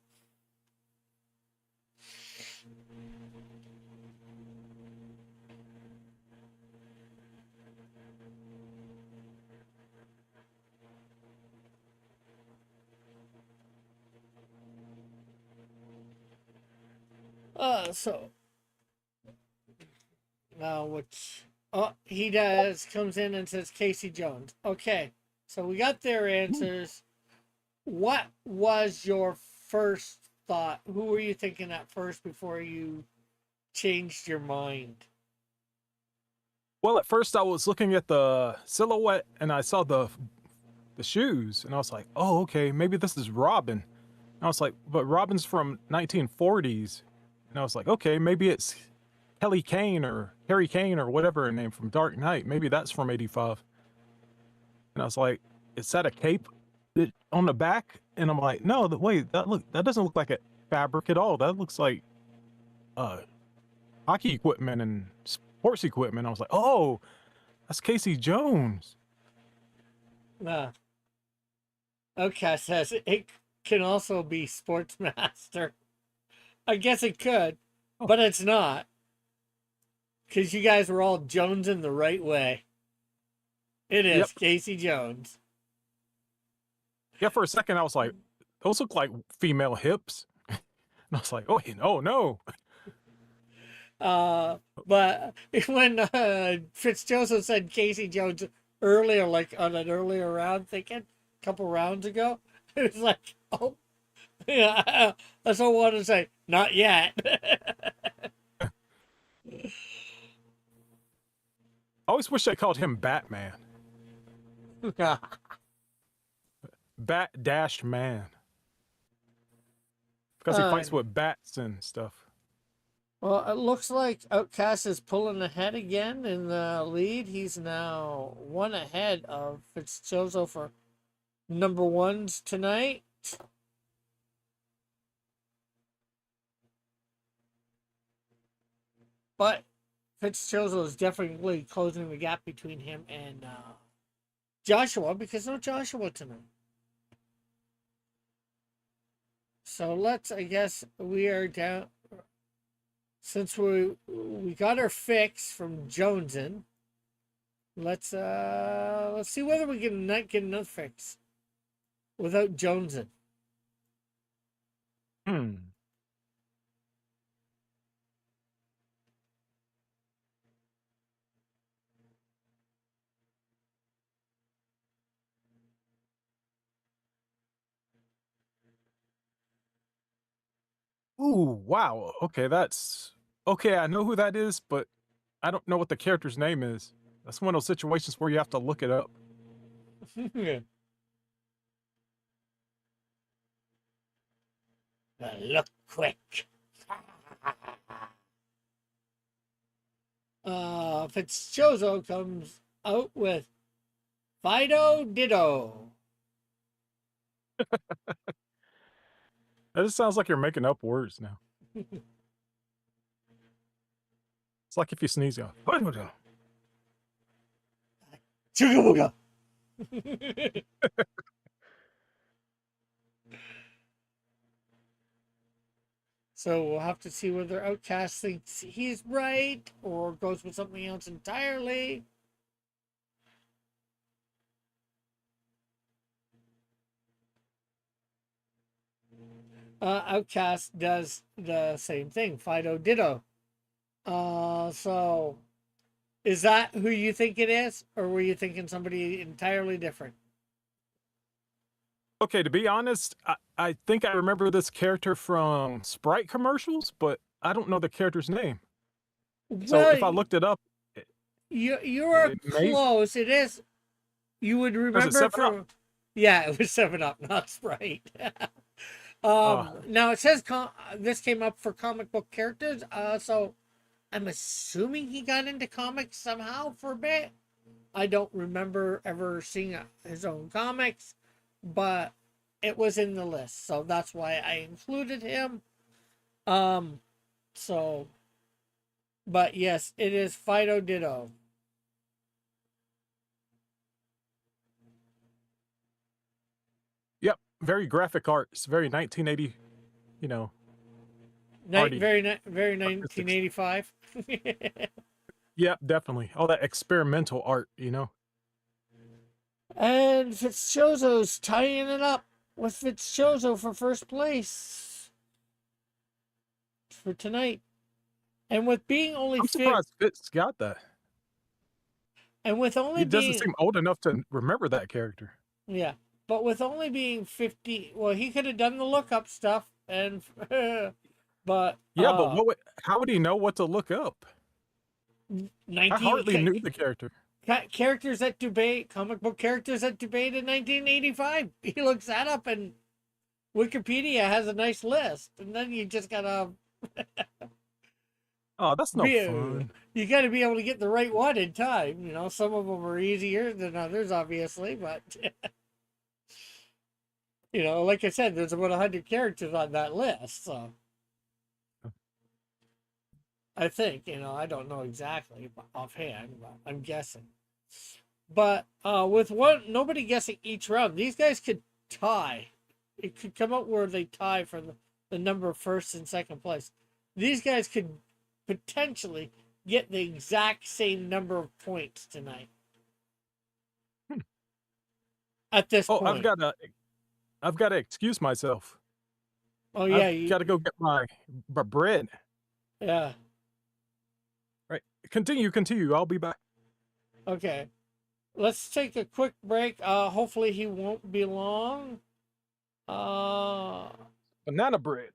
So now which he does comes in and says Casey Jones. Okay, so we got their answers. What was your first thought? Who were you thinking at first before you changed your mind? Well, at first I was looking at the silhouette and I saw the shoes and I was like, "Oh, okay, maybe this is Robin." And I was like, "But Robin's from 1940s." And I was like, "Okay, maybe it's Kelly Kane or Harry Kane or whatever her name from Dark Knight. Maybe that's from 85." And I was like, "Is that a cape on the back?" And I'm like, "No, wait, that doesn't look like a fabric at all. That looks like uh hockey equipment and sports equipment." I was like, "Oh, that's Casey Jones." Okay, says it can also be Sportsmaster. I guess it could, Oh, but it's not. Because you guys were all Jones in the right way. It yep. is Casey Jones. Yeah, for a second I was like, "Those look like female hips." And I was like, "Oh no." But when Fitzjoseph said Casey Jones earlier, like on an earlier round, thinking a couple rounds ago, it was like, oh, yeah, that's all I want to say. Not yet. I always wish I called him Batman. Bat Dash Man. Because he fights with bats and stuff. Well, it looks like Outcast is pulling ahead again in the lead. He's now one ahead of Fitzjozo for number ones tonight. But Fitzjozo is definitely closing the gap between him and Joshua because no Joshua tonight. So let's, I guess we are down, since we got our fix from Joneson. Let's see whether we can not get another fix without Joneson. Hmm. Ooh, wow. Okay, that's okay. I know who that is, but I don't know what the character's name is. That's one of those situations where you have to look it up. Look quick. Fitzchozo comes out with Fido Ditto. That just sounds like you're making up words now. It's like if you sneeze, you go, Chugga So we'll have to see whether Outcast thinks he's right or goes with something else entirely. Outcast does the same thing. Fido Ditto. So is that who you think it is, or were you thinking somebody entirely different? Okay, to be honest, I think I remember this character from Sprite commercials, but I don't know the character's name. So if I Well, looked it up, you are it may close. It is. You would was it remember 7 Up? from. Yeah, it was 7-Up, not Sprite. Uh, Now it says this came up for comic book characters. So I'm assuming he got into comics somehow for a bit. I don't remember ever seeing his own comics, but it was in the list, so that's why I included him. So, but yes, it is Fido Ditto. yep, very graphic art. It's very 1980, you know, arty Very artistics. 1985. Yep, definitely. All that experimental art, you know. And Fitzchozo's tying it up with Fitzchozo for first place for tonight. And with being only I'm surprised Fitz got that. and with only He doesn't being seem old enough to remember that character. yeah, but with only being 50, well, he could have done the lookup stuff, and but Yeah, but how would he know what to look up? I 19 hardly knew the character. characters that debate comic book characters that debate in 1985. He looks that up, and Wikipedia has a nice list, and then you just gotta Oh, that's no be fun. you gotta be able to get the right one in time. You know, some of them are easier than others, obviously, but you know, like I said, there's about 100 characters on that list, so I think, you know, I don't know exactly offhand, but I'm guessing. But with nobody guessing each round, these guys could tie. It could come out where they tie for the number of first and second place. These guys could potentially get the exact same number of points tonight. Hmm. At this Oh, point. I've got to excuse myself. Oh yeah, I've got to go get my bread. yeah. Right. Continue. I'll be back. Okay. Let's take a quick break. Hopefully he won't be long. Banana bread.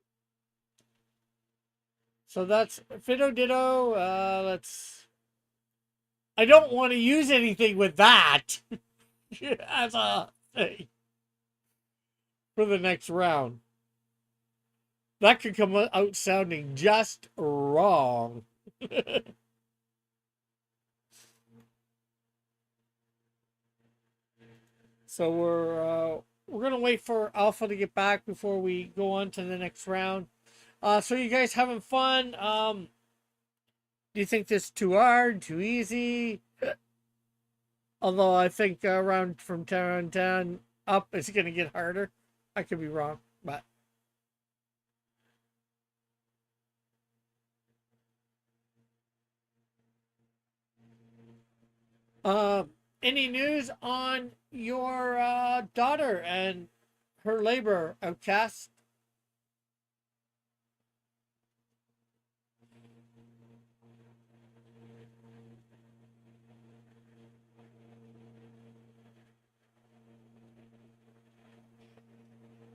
So that's Fido Ditto. I don't want to use anything with that as a thing for the next round. That could come out sounding just wrong. So we're gonna wait for Alpha to get back before we go on to the next round. So you guys having fun? Do you think this is too hard, too easy? Although I think round from 10 up, it's gonna get harder. I could be wrong, but Uh, any news on your daughter and her labor, Outcast?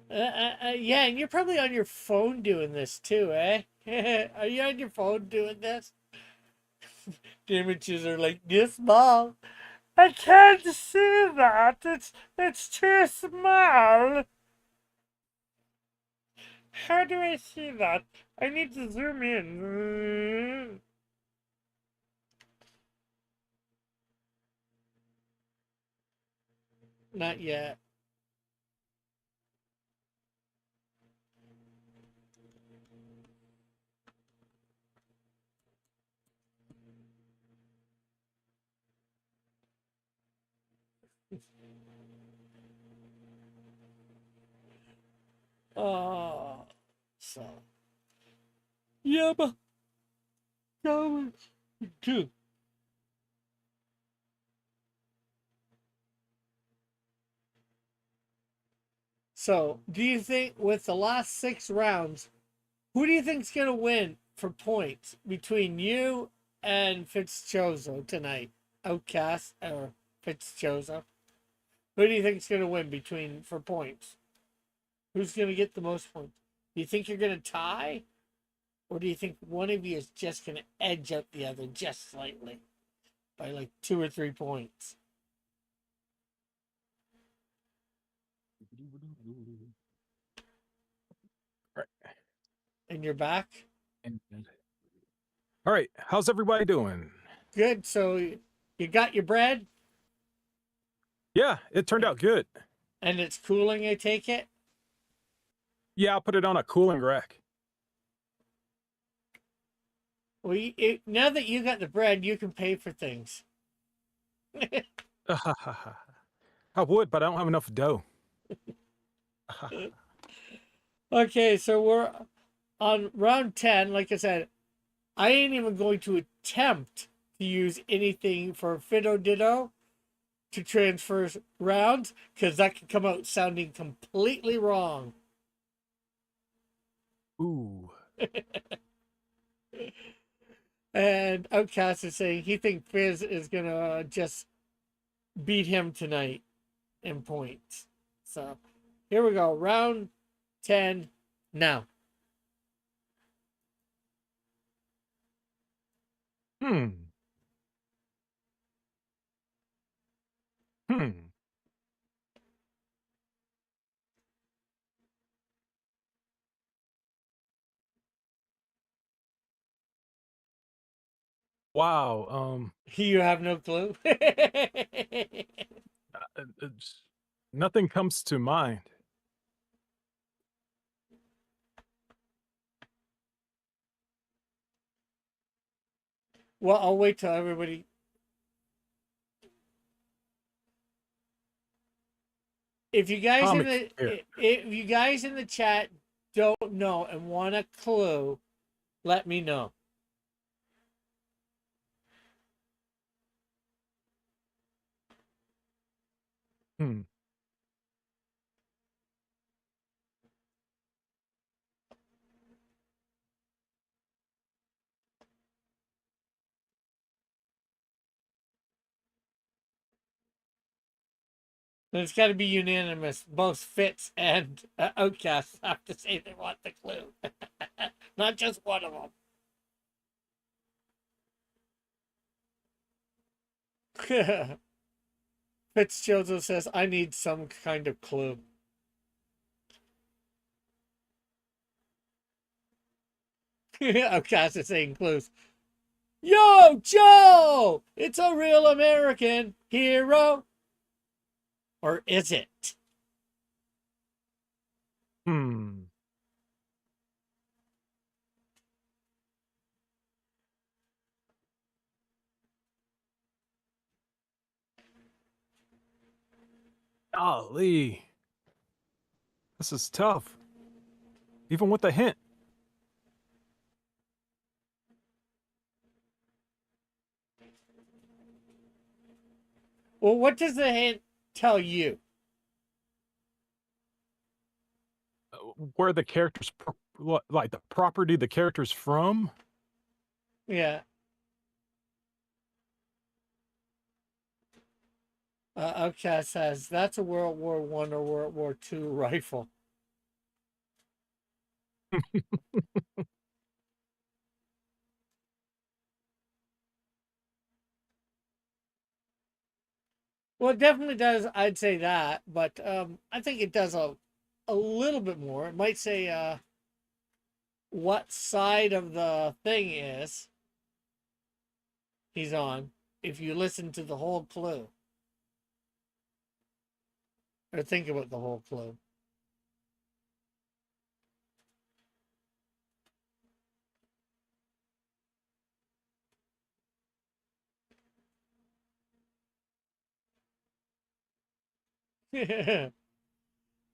Yeah, and you're probably on your phone doing this too, eh? Are you on your phone doing this? The images are like this small. I can't see that. It's too small. How do I see that? I need to zoom in. Not yet. Oh, so yeah, but going to. So, do you think with the last 6 rounds, who do you think's gonna win for points between you and Fitzchozo tonight? Outcast or Fitzchozo? Who do you think's gonna win between for points? Who's gonna get the most points? Do you think you're gonna tie? Or do you think one of you is just gonna edge out the other just slightly? By like 2 or 3 points. Right. And you're back? All right, how's everybody doing? Good. So you got your bread Yeah, it turned out good. and it's cooling, I take it? Yeah, I'll put it on a cooling rack. Well, now that you got the bread, you can pay for things. I would, but I don't have enough dough. Okay, so we're on round 10. Like I said, I ain't even going to attempt to use anything for Fido Ditto to transfer rounds because that could come out sounding completely wrong. Ooh. And Outcast is saying he thinks Fizz is going to just beat him tonight in points. So here we go. Round 10 now. Hmm. Hmm. Wow. You have no clue? Nothing comes to mind. Well, I'll wait till everybody. If you guys in Comic the if you guys in the chat don't know and want a clue, let me know. Hmm. And it's got to be unanimous. Both Fitz and Outcast have to say they want the clue, not just one of them. Fitzgerald says, "I need some kind of clue." Outcast is saying clues. Yo, Joe! It's a real American hero. Or is it? Hmm. Golly. This is tough. Even with a hint. Well, what does the hint tell you? Where the characters, like the property the character's from. Yeah. Outcast says that's a World War One or World War Two rifle. Well, it definitely does. I'd say that, but I think it does a little bit more. It might say what side of the thing is he's on if you listen to the whole clue or think about the whole clue.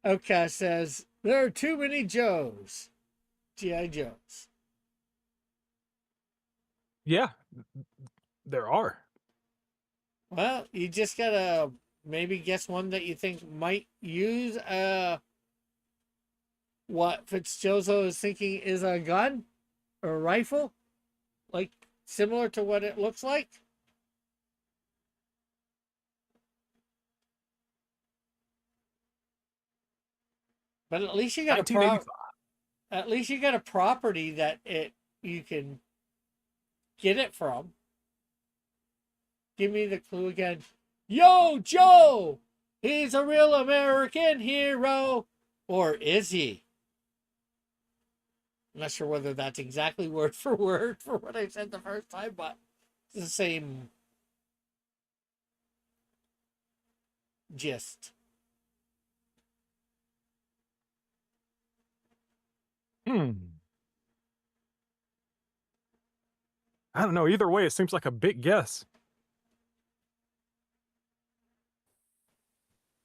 Outcast says there are too many Joes. G.I. Joes. Yeah, there are. Well, you just gotta maybe guess one that you think might use what Fitzjozo is thinking is a gun or a rifle, like similar to what it looks like. But at least you got at least you got a property that it you can get it from. Give me the clue again. Yo, Joe! He's a real American hero. Or is he? I'm not sure whether that's exactly word for what I said the first time, but it's the same gist. Hmm. I don't know. Either way, it seems like a big guess.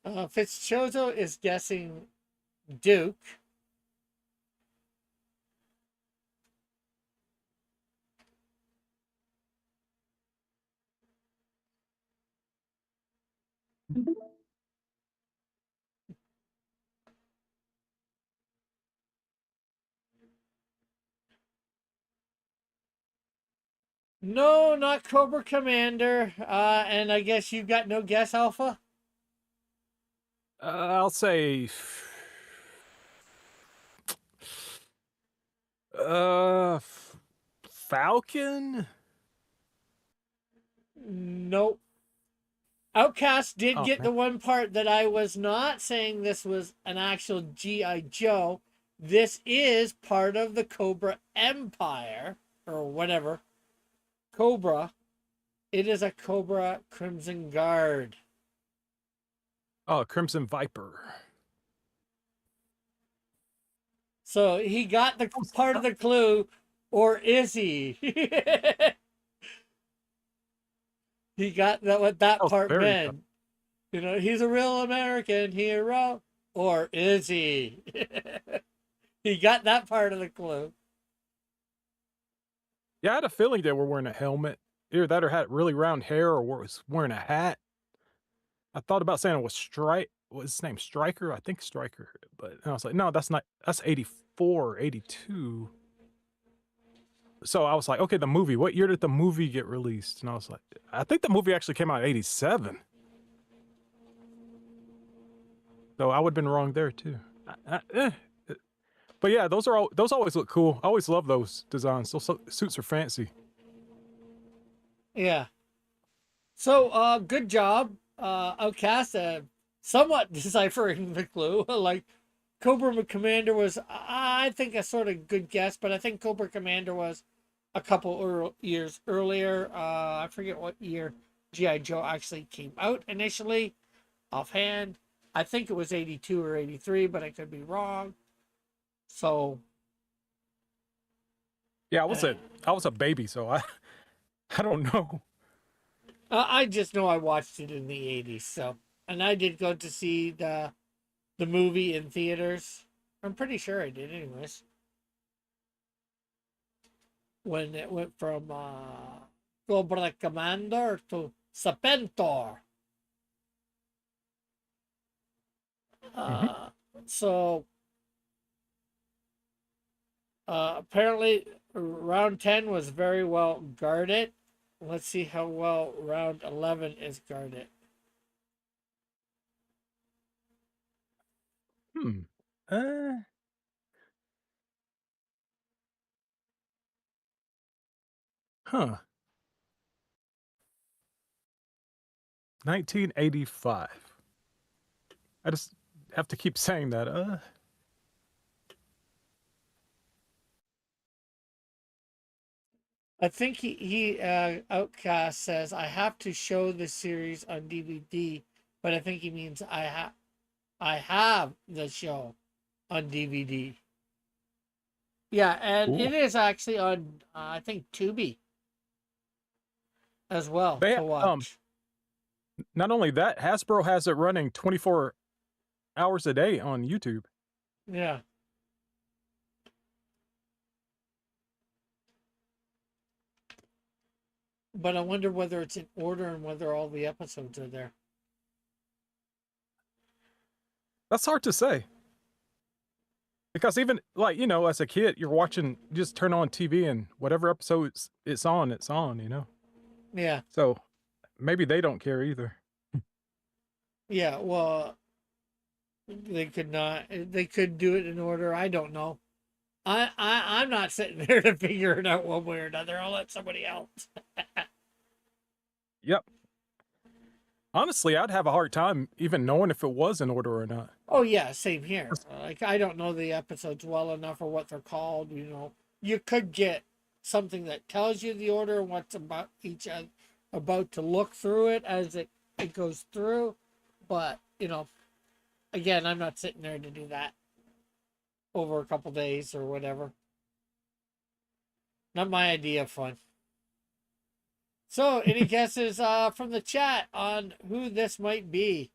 Fitzchozo is guessing Duke. No, not Cobra Commander. And I guess you've got no guess, Alpha? I'll say. Falcon. Nope. Outcast did Oh get man. the one part that I was not saying this was an actual G.I. Joe. This is part of the Cobra Empire, or whatever. Cobra. It is a Cobra Crimson Guard. Oh, Crimson Viper. So he got the part of the clue, or is he? He got that what that was part very tough. meant. You know, he's a real American hero, or is he? He got that part of the clue. Yeah, I had a feeling they were wearing a helmet. Either that or had really round hair or was wearing a hat. I thought about saying it was what's his name? Striker? I think Striker. But I was like, no, that's not, that's 84, 82. So I was like, okay, the movie. What year did the movie get released? And I was like, I think the movie actually came out in 87. So I would have been wrong there too. But yeah, those always look cool. I always love those designs. Those suits are fancy. Yeah. So, good job, Outcast. Somewhat deciphering the clue. Like, Cobra Commander was, I think, a sort of good guess, but I think Cobra Commander was a couple years earlier. I forget what year G.I. Joe actually came out initially, offhand. I think it was 82 or 83, but I could be wrong. So, Yeah, I was a baby, so I don't know. I just know I watched it in the 80s. So, and I did go to see the movie in theaters. I'm pretty sure I did, anyways. When it went from Cobra Commander to Serpentor. So apparently round 10 was very well guarded. Let's see how well round 11 is guarded. Uh, huh. 1985. I just have to keep saying that. I think he Outcast says I have to show the series on DVD, but I think he means I have the show on DVD. Yeah, and Cool. it is actually on I think Tubi as well They to watch. not only that, Hasbro has it running 24 hours a day on YouTube. Yeah. But I wonder whether it's in order and whether all the episodes are there. That's hard to say. Because even like, you know, as a kid, you're watching, you just turn on TV and whatever episode it's on, you know? Yeah. So maybe they don't care either. Yeah, well, they could not. They could do it in order. I don't know. I'm not sitting there to figure it out one way or another. I'll let somebody else. Yep. Honestly, I'd have a hard time even knowing if it was in order or not. Oh yeah, same here. Like I don't know the episodes well enough or what they're called. You know, you could get something that tells you the order and what's about each about to look through it as it goes through, but you know, again, I'm not sitting there to do that over a couple days or whatever. Not my idea of fun. So, any guesses from the chat on who this might be?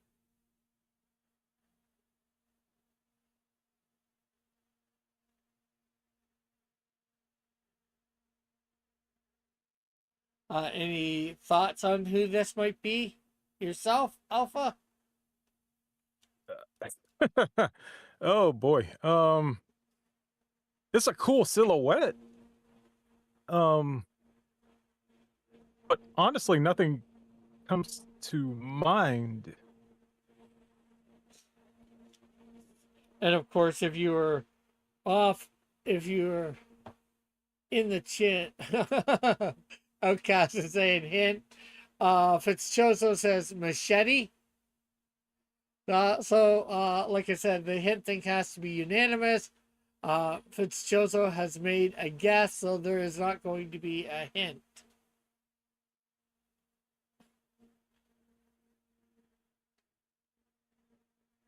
Any thoughts on who this might be? Yourself, Alpha? Oh boy. It's a cool silhouette. But honestly, nothing comes to mind. And of course, if you were if you were in the chat, Outcast is saying hint. Fitzchoso says machete. Like I said, the hint thing has to be unanimous. Fitzchoso has made a guess, so there is not going to be a hint.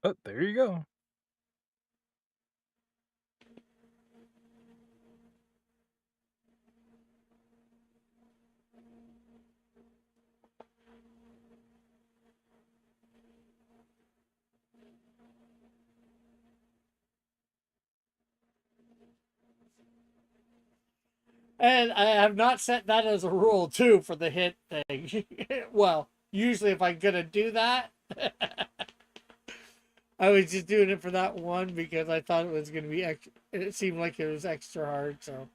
Oh, there you go. And I have not set that as a rule too for the hint thing. Well, usually if I'm gonna do that, I was just doing it for that one because I thought it was gonna be. It seemed like it was extra hard. So,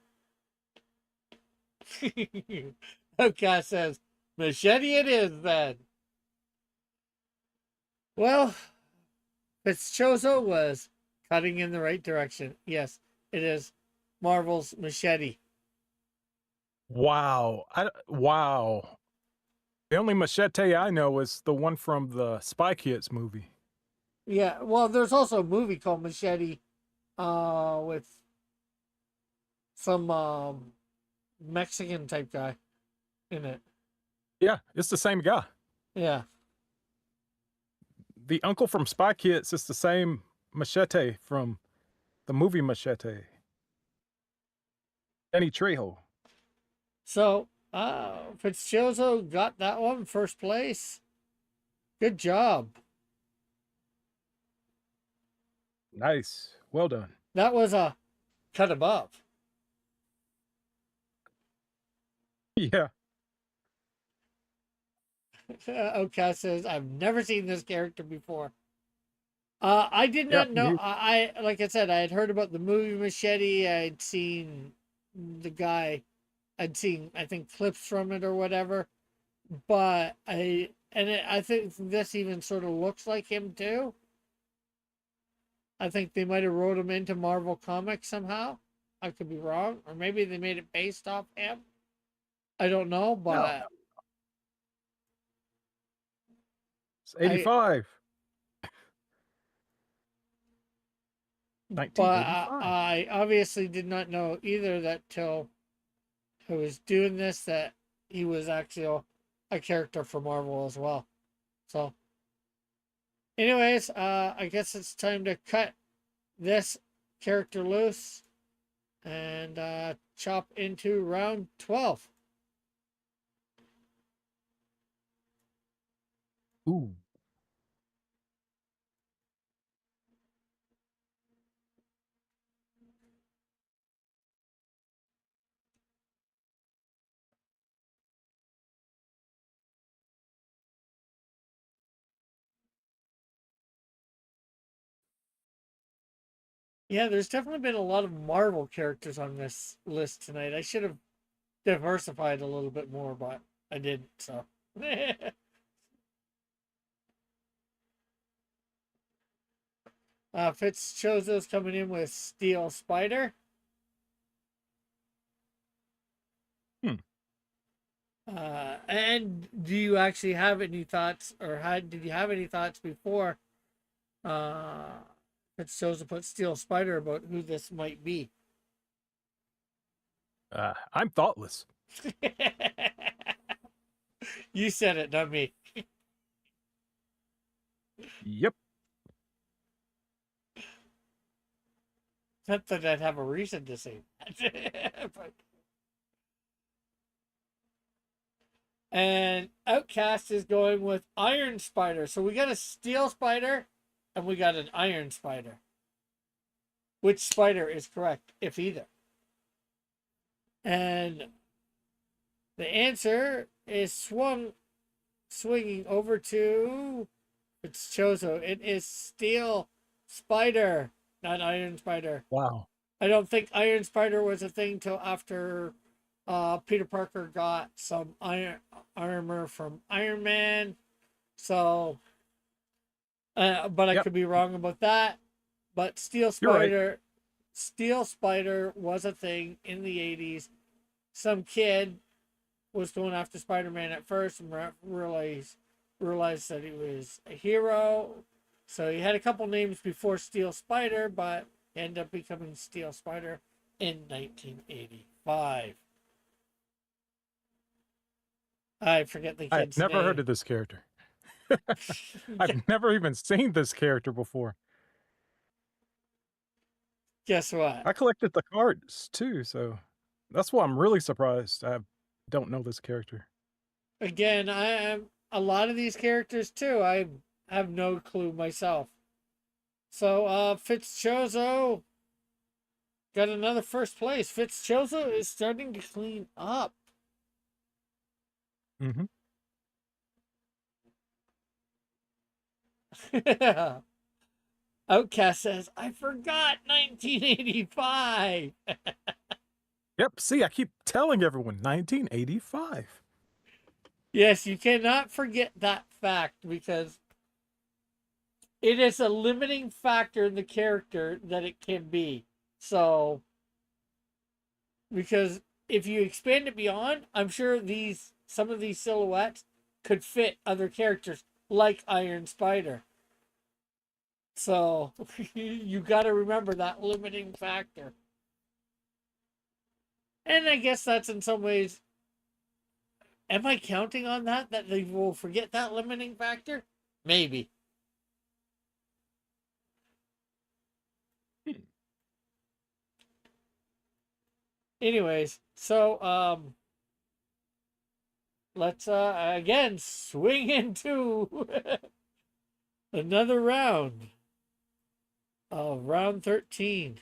okay, says machete. It is then. Well, Fitzchoso was cutting in the right direction. Yes, it is Marvel's machete. Wow. Wow. The only machete I know is the one from the Spy Kids movie. Yeah, well, there's also a movie called Machete, with some Mexican type guy in it. Yeah, it's the same guy. Yeah. The uncle from Spy Kids is the same machete from the movie Machete. Danny Trejo. So, Fitzchoso got that one first place. Good job. Nice. Well done. That was a cut above. Yeah. Outcast says, I've never seen this character before. I did Yeah, not know. you. Like I said, I had heard about the movie Machete. I'd seen the guy. I'd seen, I think, clips from it or whatever. But I think this even sort of looks like him too. I think they might have wrote him into Marvel Comics somehow. I could be wrong, or maybe they made it based off him. I don't know, No, but it's I 85. but 1985. I obviously did not know either that till I was doing this that he was actually a character for Marvel as well. So, anyways, I guess it's time to cut this character loose and chop into round 12. Ooh. Yeah, there's definitely been a lot of Marvel characters on this list tonight. I should have diversified a little bit more, but I didn't. So, Fitzchozo's coming in with Steel Spider. Hmm. And do you actually have any thoughts, or did you have any thoughts before Fitzchozo put Steel Spider about who this might be? I'm thoughtless. You said it, not me. Yep. Not that I'd have a reason to say that. And Outcast is going with Iron Spider. So we got a Steel Spider and we got an Iron Spider. Which spider is correct, if either? And the answer is swinging over to Chozo. It is Steel Spider, not Iron Spider. Wow. I don't think Iron Spider was a thing till after Peter Parker got some armor from Iron Man. So, but I Yep. could be wrong about that. But You're right. Steel Spider was a thing in the 80s. Some kid was going after Spider-Man at first and realized that he was a hero. So he had a couple names before Steel Spider, but ended up becoming Steel Spider in 1985. I forget the I've kid's never heard name. of this character. I've never even seen this character before. Guess what? I collected the cards too, so that's why I'm really surprised I don't know this character. Again, I am a lot of these characters too. I have no clue myself. So Fitzchozo got another first place. Fitzchozo is starting to clean up. Mm-hmm. Outcast says, I forgot 1985. Yep. See, I keep telling everyone 1985. Yes, you cannot forget that fact because it is a limiting factor in the character that it can be. So, because if you expand it beyond, I'm sure some of these silhouettes could fit other characters like Iron Spider. So, you got to remember that limiting factor. And I guess that's in some ways. Am I counting on that they will forget that limiting factor? Maybe. Anyways, so let's again swing into another round of round 13.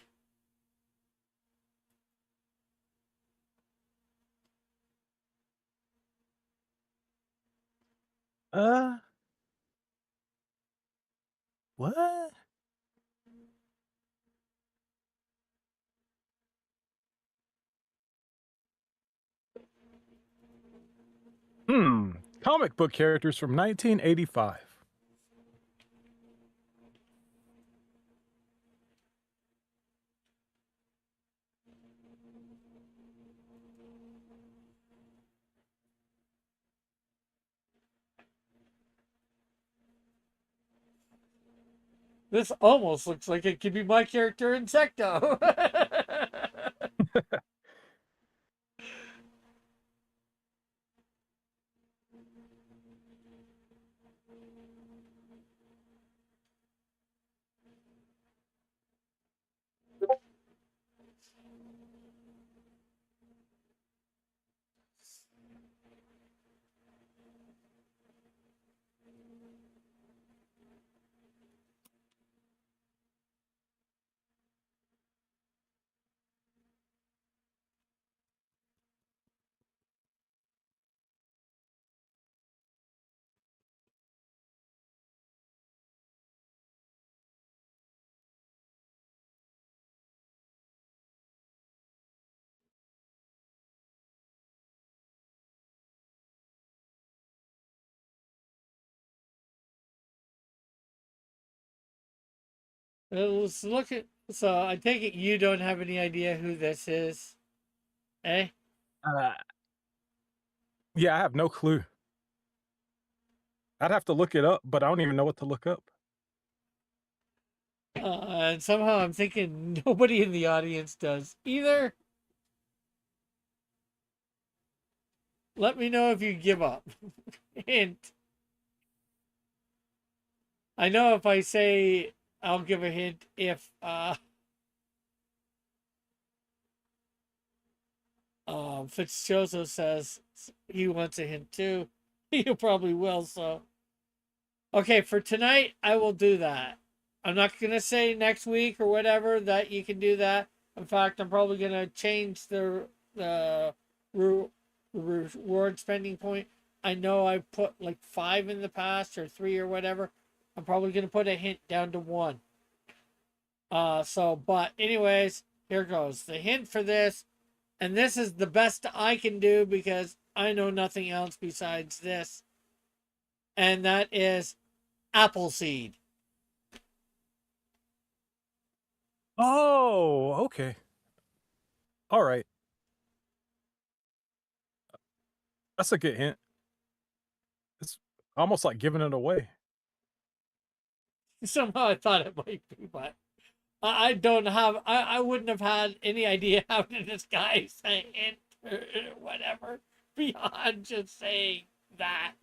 Uh, what? Hmm. Comic book characters from 1985. This almost looks like it could be my character Insecto. Let's look at. So I take it you don't have any idea who this is, eh? Uh, yeah, I have no clue. I'd have to look it up, but I don't even know what to look up. And somehow I'm thinking nobody in the audience does either. Let me know if you give up. Hint. I know if I say I'll give a hint if Fitzjoseph says he wants a hint too. You probably will, so okay, for tonight I will do that. I'm not gonna say next week or whatever that you can do that. In fact, I'm probably gonna change the reward spending point. I know I put like 5 in the past or 3 or whatever. I'm probably gonna put a hint down to 1. But anyways, here goes. The hint for this, and this is the best I can do because I know nothing else besides this. And that is Appleseed. Oh, okay. All right. That's a good hint. It's almost like giving it away. Somehow I thought it might be, but I don't have, I wouldn't have had any idea how to disguise a hint or whatever beyond just saying that.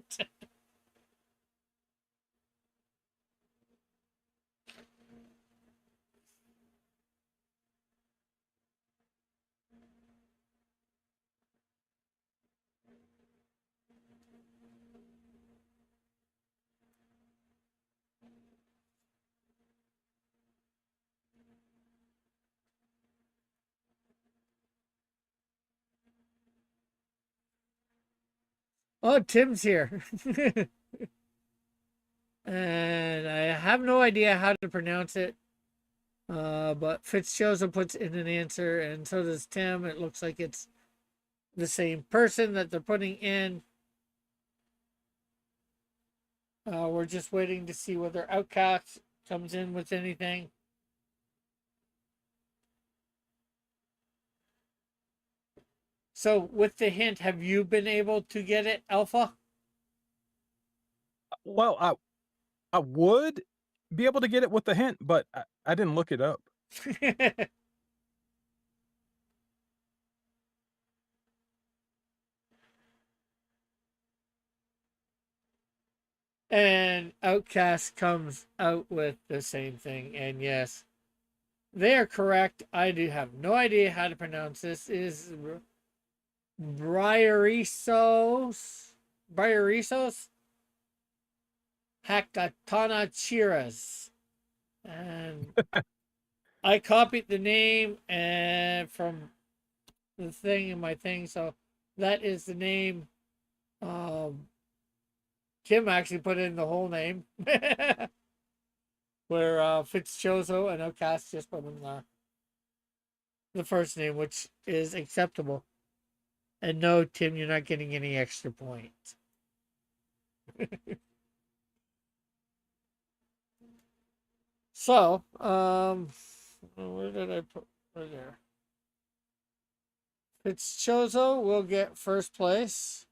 Oh, Tim's here. And I have no idea how to pronounce it. But Fitzjoseph puts in an answer, and so does Tim. It looks like it's the same person that they're putting in. We're just waiting to see whether Outcast comes in with anything. So, with the hint, have you been able to get it, Alpha? Well, I would be able to get it with the hint, but I didn't look it up. And Outcast comes out with the same thing. And yes, they are correct. I do have no idea how to pronounce this. It is Briaresos Hakatana Chiras. And I copied the name and from the thing in my thing, so that is the name. Um, Kim actually put in the whole name. Where Fitzchozo and Outcast just put in the first name, which is acceptable. And no, Tim, you're not getting any extra points. So, where did I put right there? Fitzchozo will get first place.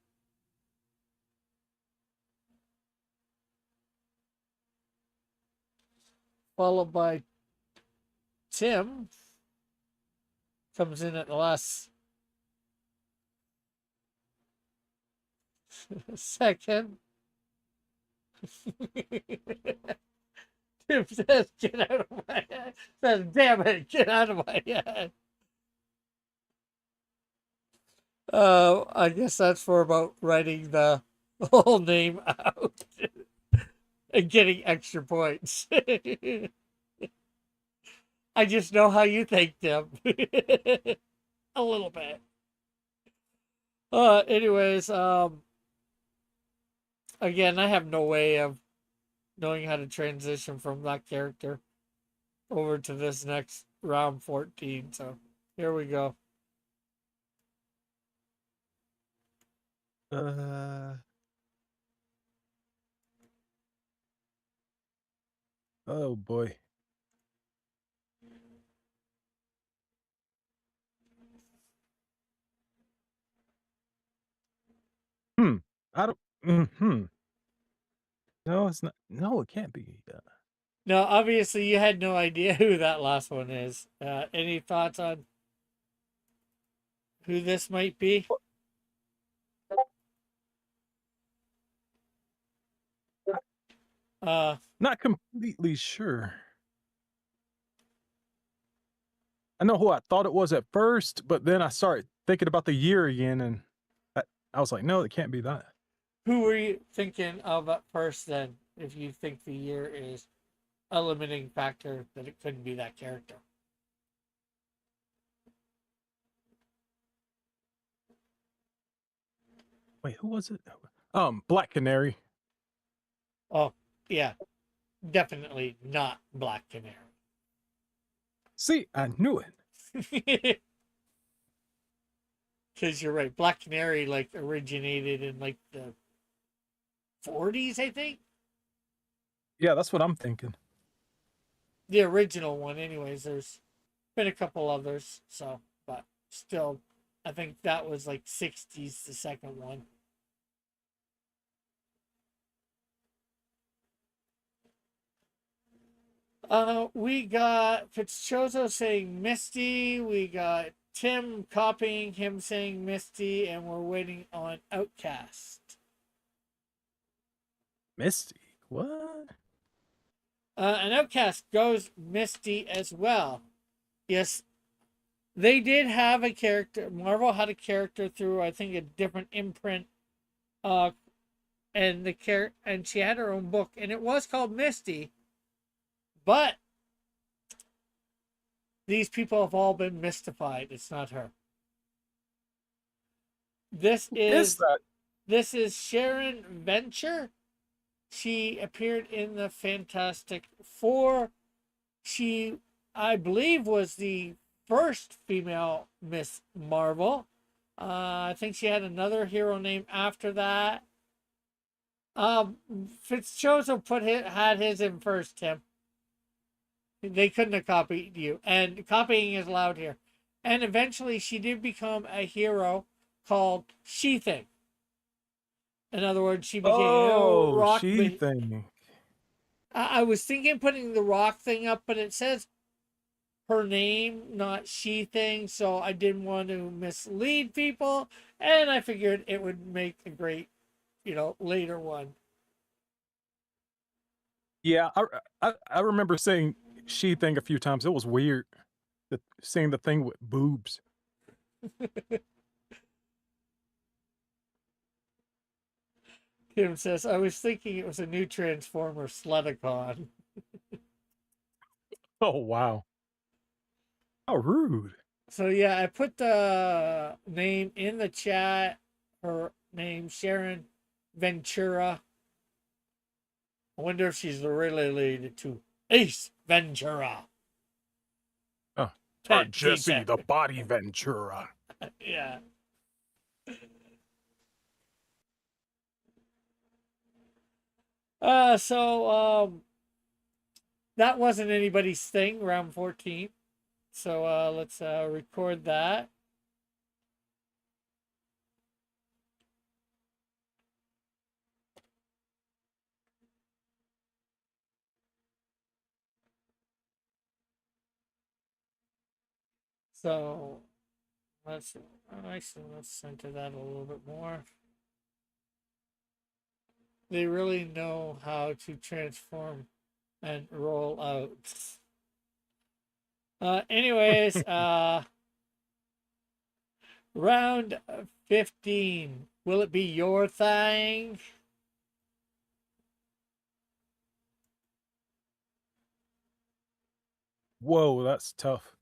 Followed by Tim. Comes in at the last second. Tim says, "Get out of my head." Says, "Damn it, get out of my head." I guess that's for about writing the whole name out and getting extra points. I just know how you think, Tim. A little bit. Anyways, again, I have no way of knowing how to transition from that character over to this next round 14. So here we go. Oh boy. I don't. No, it's not. No, it can't be. Now, obviously, you had no idea who that last one is. Any thoughts on who this might be? Not completely sure. I know who I thought it was at first, but then I started thinking about the year again, and I was like, no, it can't be that. Who were you thinking of at first then, if you think the year is a limiting factor that it couldn't be that character? Wait, who was it? Black Canary. Oh, yeah. Definitely not Black Canary. See, I knew it. Because you're right. Black Canary, like, originated in, like, the 40s, I think? Yeah, that's what I'm thinking. The original one, anyways. There's been a couple others, so, but still, I think that was, like, 60s, the second one. We got Fitzchozo saying Misty. We got Tim copying him saying Misty, and we're waiting on Outcast. Misty? What? And Outcast goes Misty as well. Yes, they did have a character. Marvel had a character through, I think, a different imprint. And she had her own book, and it was called Misty. But these people have all been mystified. It's not her. This is Sharon Venture. She appeared in the Fantastic Four. She, I believe, was the first female Miss Marvel. I think she had another hero name after that. Fitzchozo had his in first, Tim. They couldn't have copied you, and copying is allowed here. And eventually, she did become a hero called She-Thing. In other words, she became Rock. She-Thing. I was thinking putting the Rock thing up, but it says her name, not She-Thing, so I didn't want to mislead people, and I figured it would make a great, later one. Yeah, I remember saying She-Thing a few times. It was weird, saying the thing with boobs. Kim says, I was thinking it was a new Transformer Sludicon. Oh, wow. How rude. So, yeah, I put the name in the chat. Her name, Sharon Ventura. I wonder if she's related to Ace Ventura. Oh, or Pet Jesse Peter. the Body Ventura. Yeah. That wasn't anybody's thing, round 14. So let's record that. So let's actually let's center that a little bit more. They really know how to transform and roll out. Anyways, round 15. Will it be your thing? Whoa, that's tough.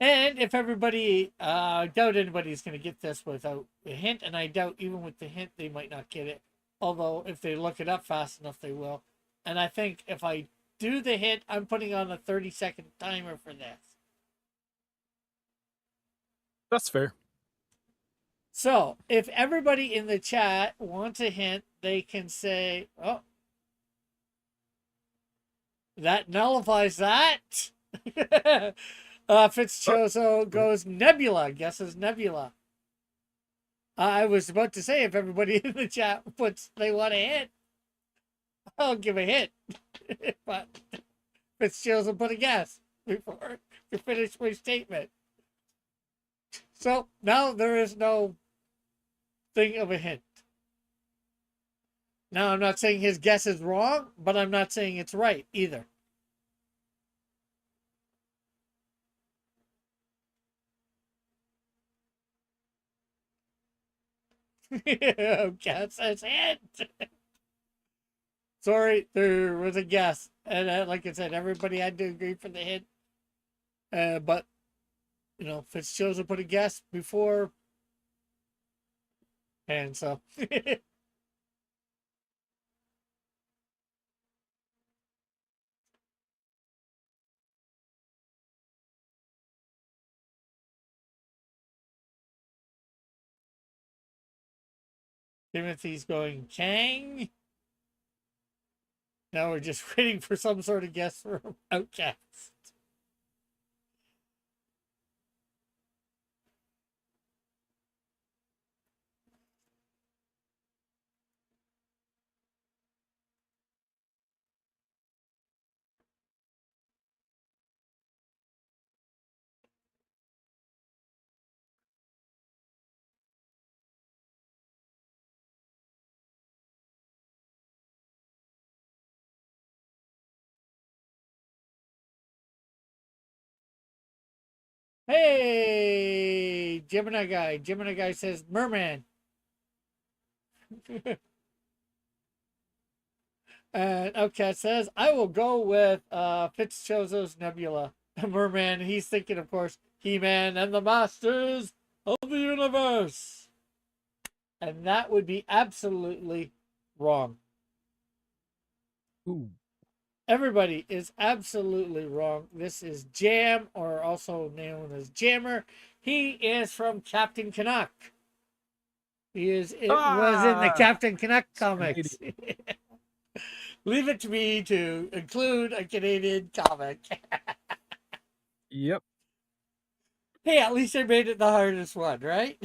And if everybody, I doubt anybody's going to get this without a hint, and I doubt even with the hint they might not get it. Although if they look it up fast enough, they will. And I think if I do the hint, I'm putting on a 30-second timer for this. That's fair. So if everybody in the chat wants a hint, they can say, "Oh, that nullifies that." Fitzchoso goes Nebula. Guesses Nebula. I was about to say if everybody in the chat puts they want a hint, I'll give a hint. But Fitzchoso put a guess before to finish my statement. So now there is no thing of a hint. Now I'm not saying his guess is wrong, but I'm not saying it's right either. Cat says hint. Sorry, there was a guess, and like I said, everybody had to agree for the hint. But you know, Fitzchoso put a guess before, and so. Timothy's going Kang. Now we're just waiting for some sort of guess from Outcast. Hey, Gemini guy. Gemini guy says Merman. And Outcast says, I will go with Fitzchoso's Nebula. Merman, he's thinking, of course, He-Man and the Masters of the Universe. And that would be absolutely wrong. Ooh. Everybody is absolutely wrong. This is Jam, or also known as Jammer. He is from Captain Canuck. Was in the Captain Canuck comics. Leave it to me to include a Canadian comic. Yep. Hey, at least I made it the hardest one, right?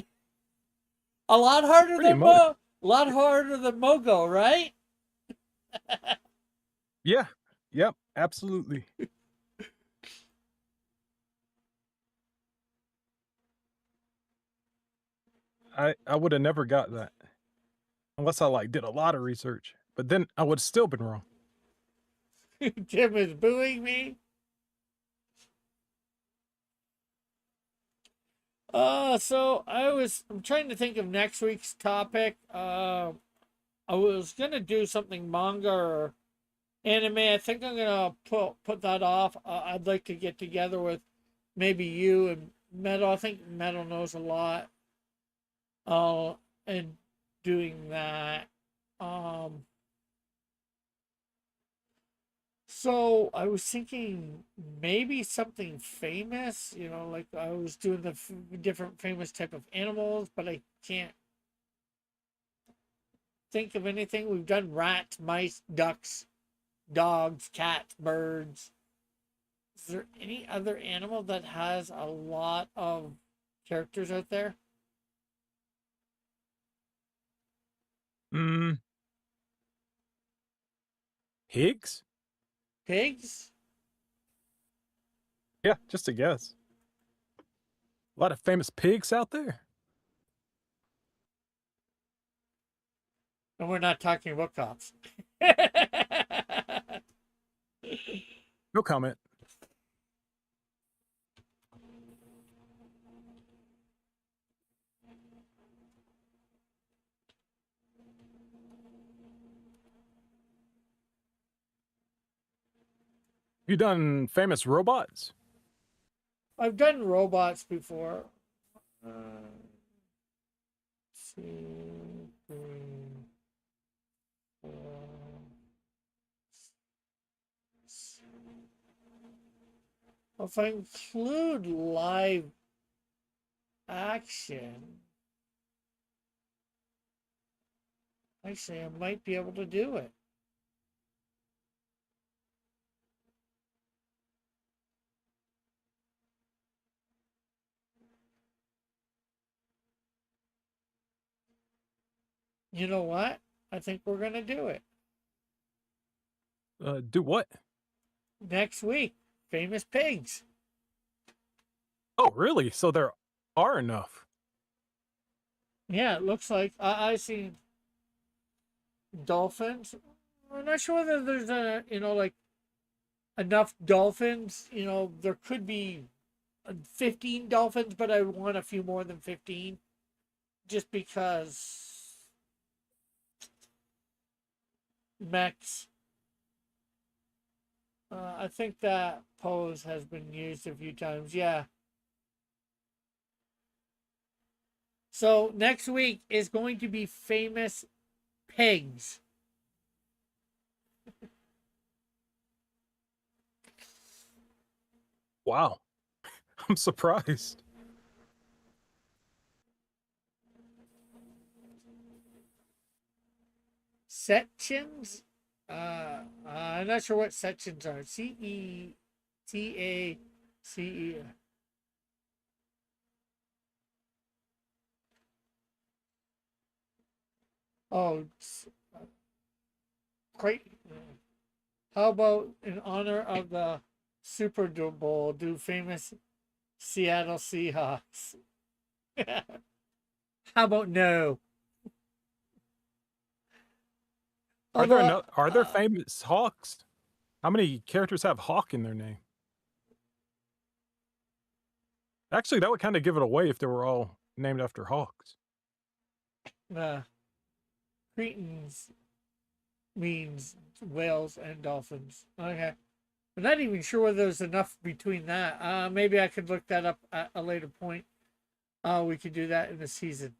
A lot harder Pretty than Mogo, right? Yeah. Yep. Absolutely. I would have never got that unless I like did a lot of research. But then I would have still been wrong. Tim is booing me. So I'm trying to think of next week's topic. I was gonna do something manga or anime. I think I'm gonna put that off. I'd like to get together with maybe you and Metal. I think Metal knows a lot. And doing that. Um, so I was thinking maybe something famous. You know, like I was doing the different famous type of animals, but I can't think of anything. We've done rats, mice, ducks, dogs, cats, birds. Is there any other animal that has a lot of characters out there? Mm, pigs? Pigs? Yeah, just a guess. A lot of famous pigs out there. And we're not talking about cops. No comment. You done famous robots? I've done robots before. Two, three, four, six. If I include live action, actually, I might be able to do it. You know what? I think we're going to do it. Do what? Next week, famous pigs. Oh, really? So there are enough. Yeah, it looks like I see dolphins. I'm not sure whether there's like enough dolphins. There could be 15 dolphins, but I want a few more than 15 just because mechs. I think that pose has been used a few times. Yeah. So next week is going to be famous pigs. Wow. I'm surprised. Sections? I'm not sure what sections are. CETACE. Oh, great. How about in honor of the Super Bowl, do famous Seattle Seahawks? How about no? Are there famous hawks? How many characters have hawk in their name? Actually, that would kind of give it away if they were all named after hawks. Cretans means whales and dolphins. Okay. I'm not even sure whether there's enough between that. Maybe I could look that up at a later point. We could do that in the season.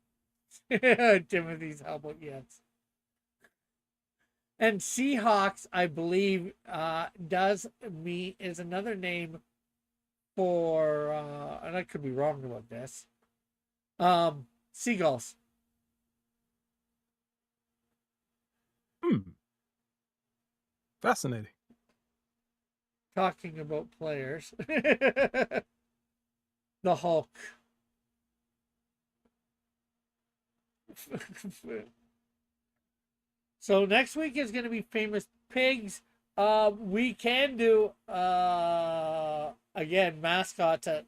Timothy's how about yes. And Seahawks, I believe, is another name for and I could be wrong about this. Seagulls. Fascinating. Talking about players. The Hulk. So next week is going to be famous pigs. We can do again mascots at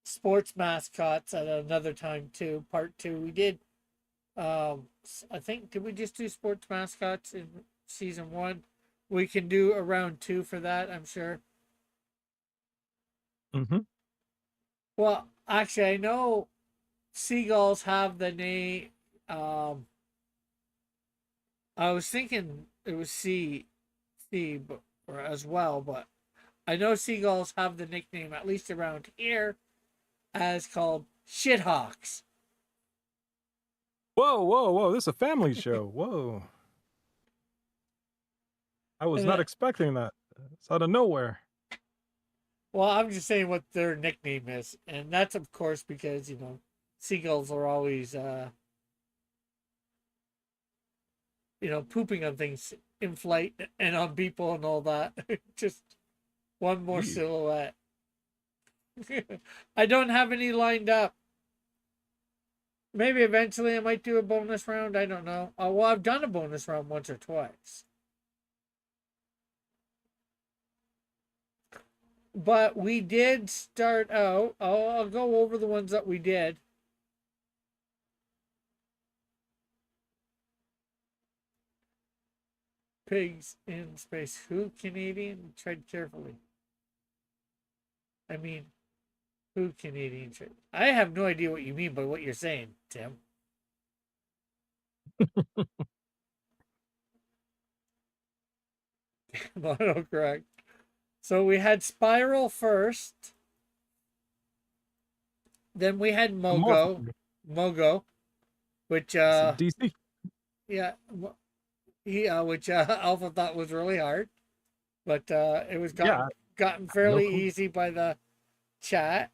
sports mascots at another time too. Part 2. We did. I think did we just do sports mascots in season 1? We can do a round 2 for that. I'm sure. Mm-hmm. Well, Actually, I know seagulls have the name. I was thinking it was or as well, but I know seagulls have the nickname, at least around here, as called shithawks. Whoa, whoa, whoa! This is a family show. Whoa! I was And not expecting that. It's out of nowhere. well, I'm just saying what their nickname is, and that's of course because seagulls are always pooping on things in flight and on people and all that. Just one more Ew. silhouette. I don't have any lined up. Maybe eventually I might do a bonus round. I don't know. Well, I've done a bonus round once or twice. But we did start out. I'll go over the ones that we did. Pigs in space. Who Canadian? Tread carefully. I mean, who Canadian? Tread? I have no idea what you mean by what you're saying, Tim. Correct. So we had Spiral first. Then we had Mogo. Mogo, which DC. yeah, which Alpha thought was really hard, but it was gotten fairly easy by the chat.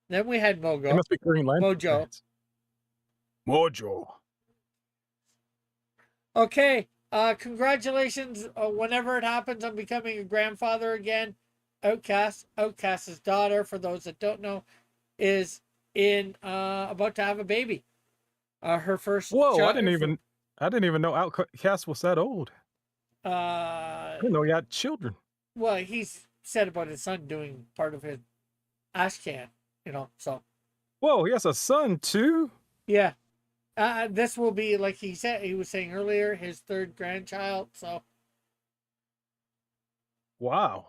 Then we had It Mogo. must be Green Lantern. Mojo. Mojo. Okay. Congratulations. Whenever it happens, I'm becoming a grandfather again. Outcast. Outcast's daughter, for those that don't know, is about to have a baby. Her first. Whoa! I didn't even know Outcast was that old. I didn't know he had children. Well, he's said about his son doing part of his Ashcan, so. Whoa! He has a son too. Yeah. This will be, like he was saying earlier, his third grandchild. So. Wow.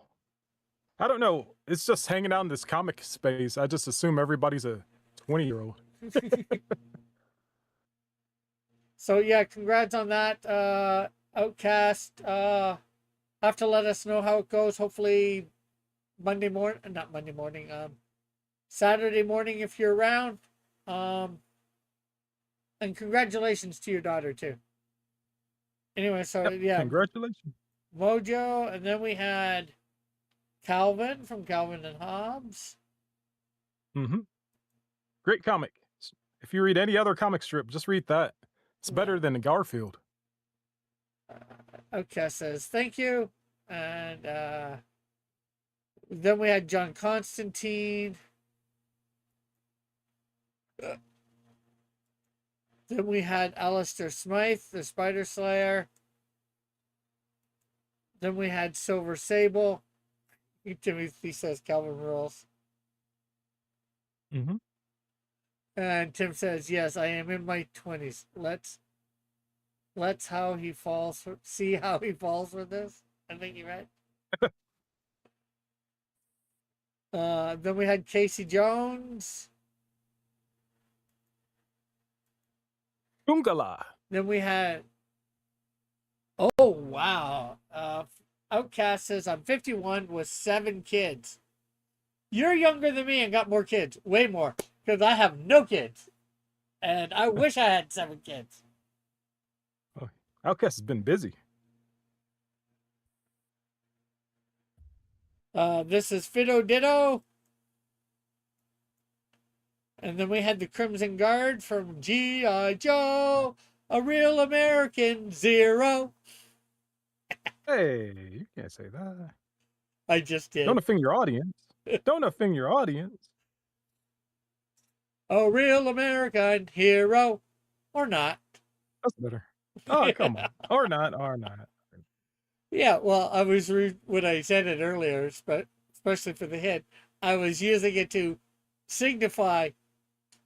I don't know. It's just hanging out in this comic space. I just assume everybody's a 20-year-old. So yeah, congrats on that, Outcast. Have to let us know how it goes. Hopefully, not Monday morning. Saturday morning if you're around. And congratulations to your daughter too. Anyway, so yeah, congratulations, Mojo, and then we had Calvin from Calvin and Hobbes. Mm-hmm. Great comic. If you read any other comic strip, just read that. It's better than Garfield. Okay, says thank you. And then we had John Constantine. Then we had Alistair Smythe, the Spider Slayer. Then we had Silver Sable. Timothy says Calvin rules. Mm-hmm. And Tim says, yes, I am in my 20s. Let's how he falls see how he falls for this. I think you're right. Then we had Casey Jones. Ungala. Then we had oh wow. Outcast says I'm 51 with 7 kids. You're younger than me and got more kids. Way more. Because I have no kids. And I wish I had 7 kids. Oh, Outcast has been busy. This is Fido Ditto. And then we had the Crimson Guard from G.I. Joe, a real American Zero. Hey, you can't say that. I just did. Don't offend your audience. Don't offend your audience. A real American hero. Or not. That's better. Oh, come on. Or not. Yeah, well, I was when I said it earlier, especially for the hit, I was using it to signify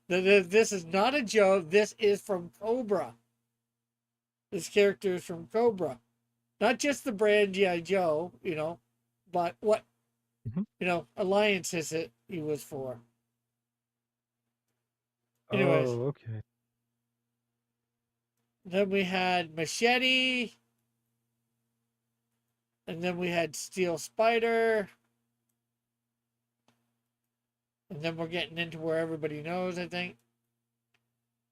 that this is not a joke. This is from Cobra. This character is from Cobra. Not just the brand G.I. Joe, but what, alliances he was for. Anyways, Oh, okay. then we had Machete, and then we had Steel Spider, and then we're getting into where everybody knows, I think.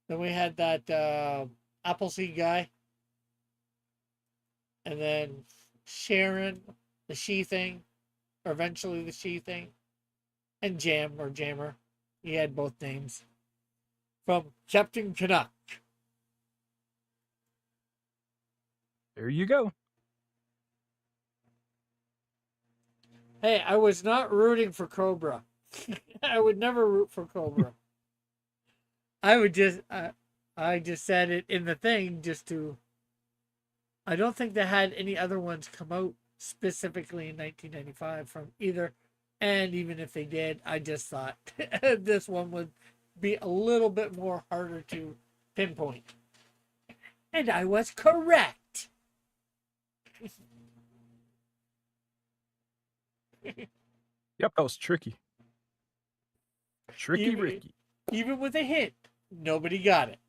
Then we had that Appleseed guy, and then Sharon, the she thing, or eventually the she thing, and Jam or Jammer. He had both names. From Captain Canuck. There you go. Hey, I was not rooting for Cobra. I would never root for Cobra. I would just, I just said it in the thing just to. I don't think they had any other ones come out specifically in 1995 from either. And even if they did, I just thought this one would be a little bit more harder to pinpoint. And I was correct. Yep, that was tricky. Tricky Even- Ricky. Even with a hint, nobody got it.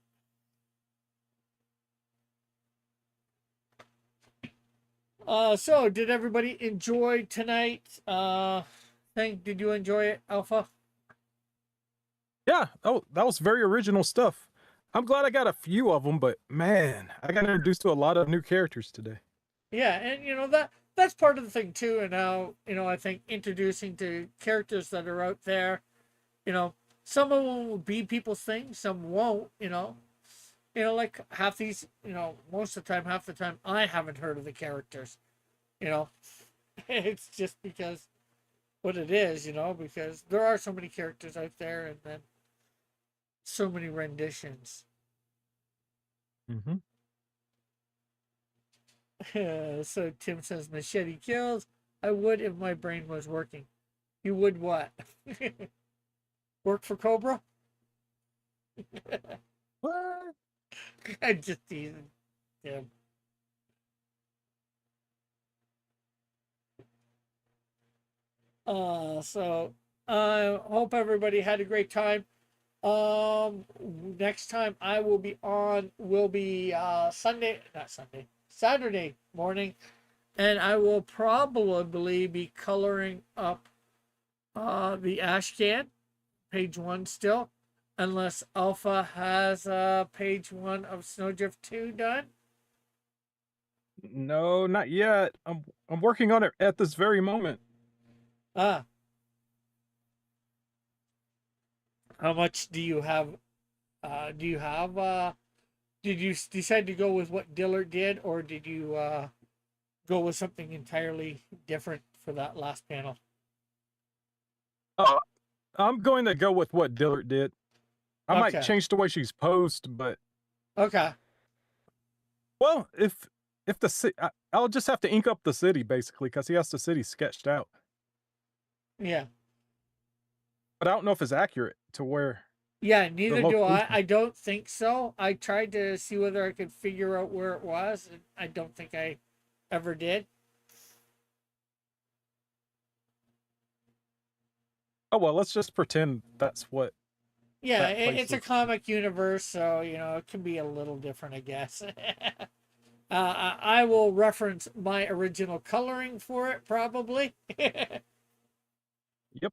So did everybody enjoy tonight? Did you enjoy it, Alpha? Yeah, oh, that was very original stuff. I'm glad I got a few of them, but man, I got introduced to a lot of new characters today. Yeah, and you know that's part of the thing too. And now I think introducing to characters that are out there, some of them will be people's thing, some won't. Like half these, most of the time, half the time, I haven't heard of the characters. It's just because what it is, because there are so many characters out there, and then so many renditions. Mm-hmm. So Tim says Machete kills. I would if my brain was working. You would what? Work for Cobra? What? I just teasing Tim. So I hope everybody had a great time. Next time I will be on will be Saturday morning, and I will probably be coloring up the ash can, page 1 still, unless Alpha has page 1 of Snowdrift 2 done. No, not yet. I'm working on it at this very moment. Ah. How much do you have? Did you decide to go with what Dillard did, or did you go with something entirely different for that last panel? Oh, I'm going to go with what Dillard did. I might Okay. change the way she's posed, but Okay. well, if the city, I'll just have to ink up the city basically because he has the city sketched out. Yeah. But I don't know if it's accurate to where. Yeah, neither do I. location. I don't think so. I tried to see whether I could figure out where it was, and I don't think I ever did. Oh well, let's just pretend that's what. Yeah, That place it's a looks like. comic universe, so it can be a little different, I guess. I will reference my original coloring for it, probably. Yep.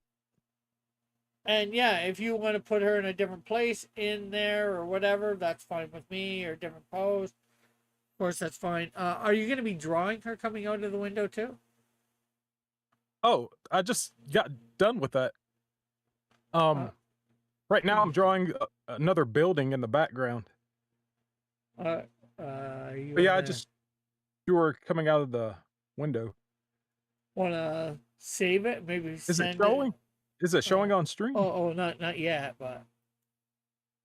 And yeah, if you want to put her in a different place in there or whatever, that's fine with me, or different pose. Of course, that's fine. Are you going to be drawing her coming out of the window too? Oh, I just got done with that. Uh, Right now I'm drawing another building in the background. you But yeah, I wanna- just you were coming out of the window. want to save it? Maybe Is send it showing? Is it showing on stream? Oh, not yet, but.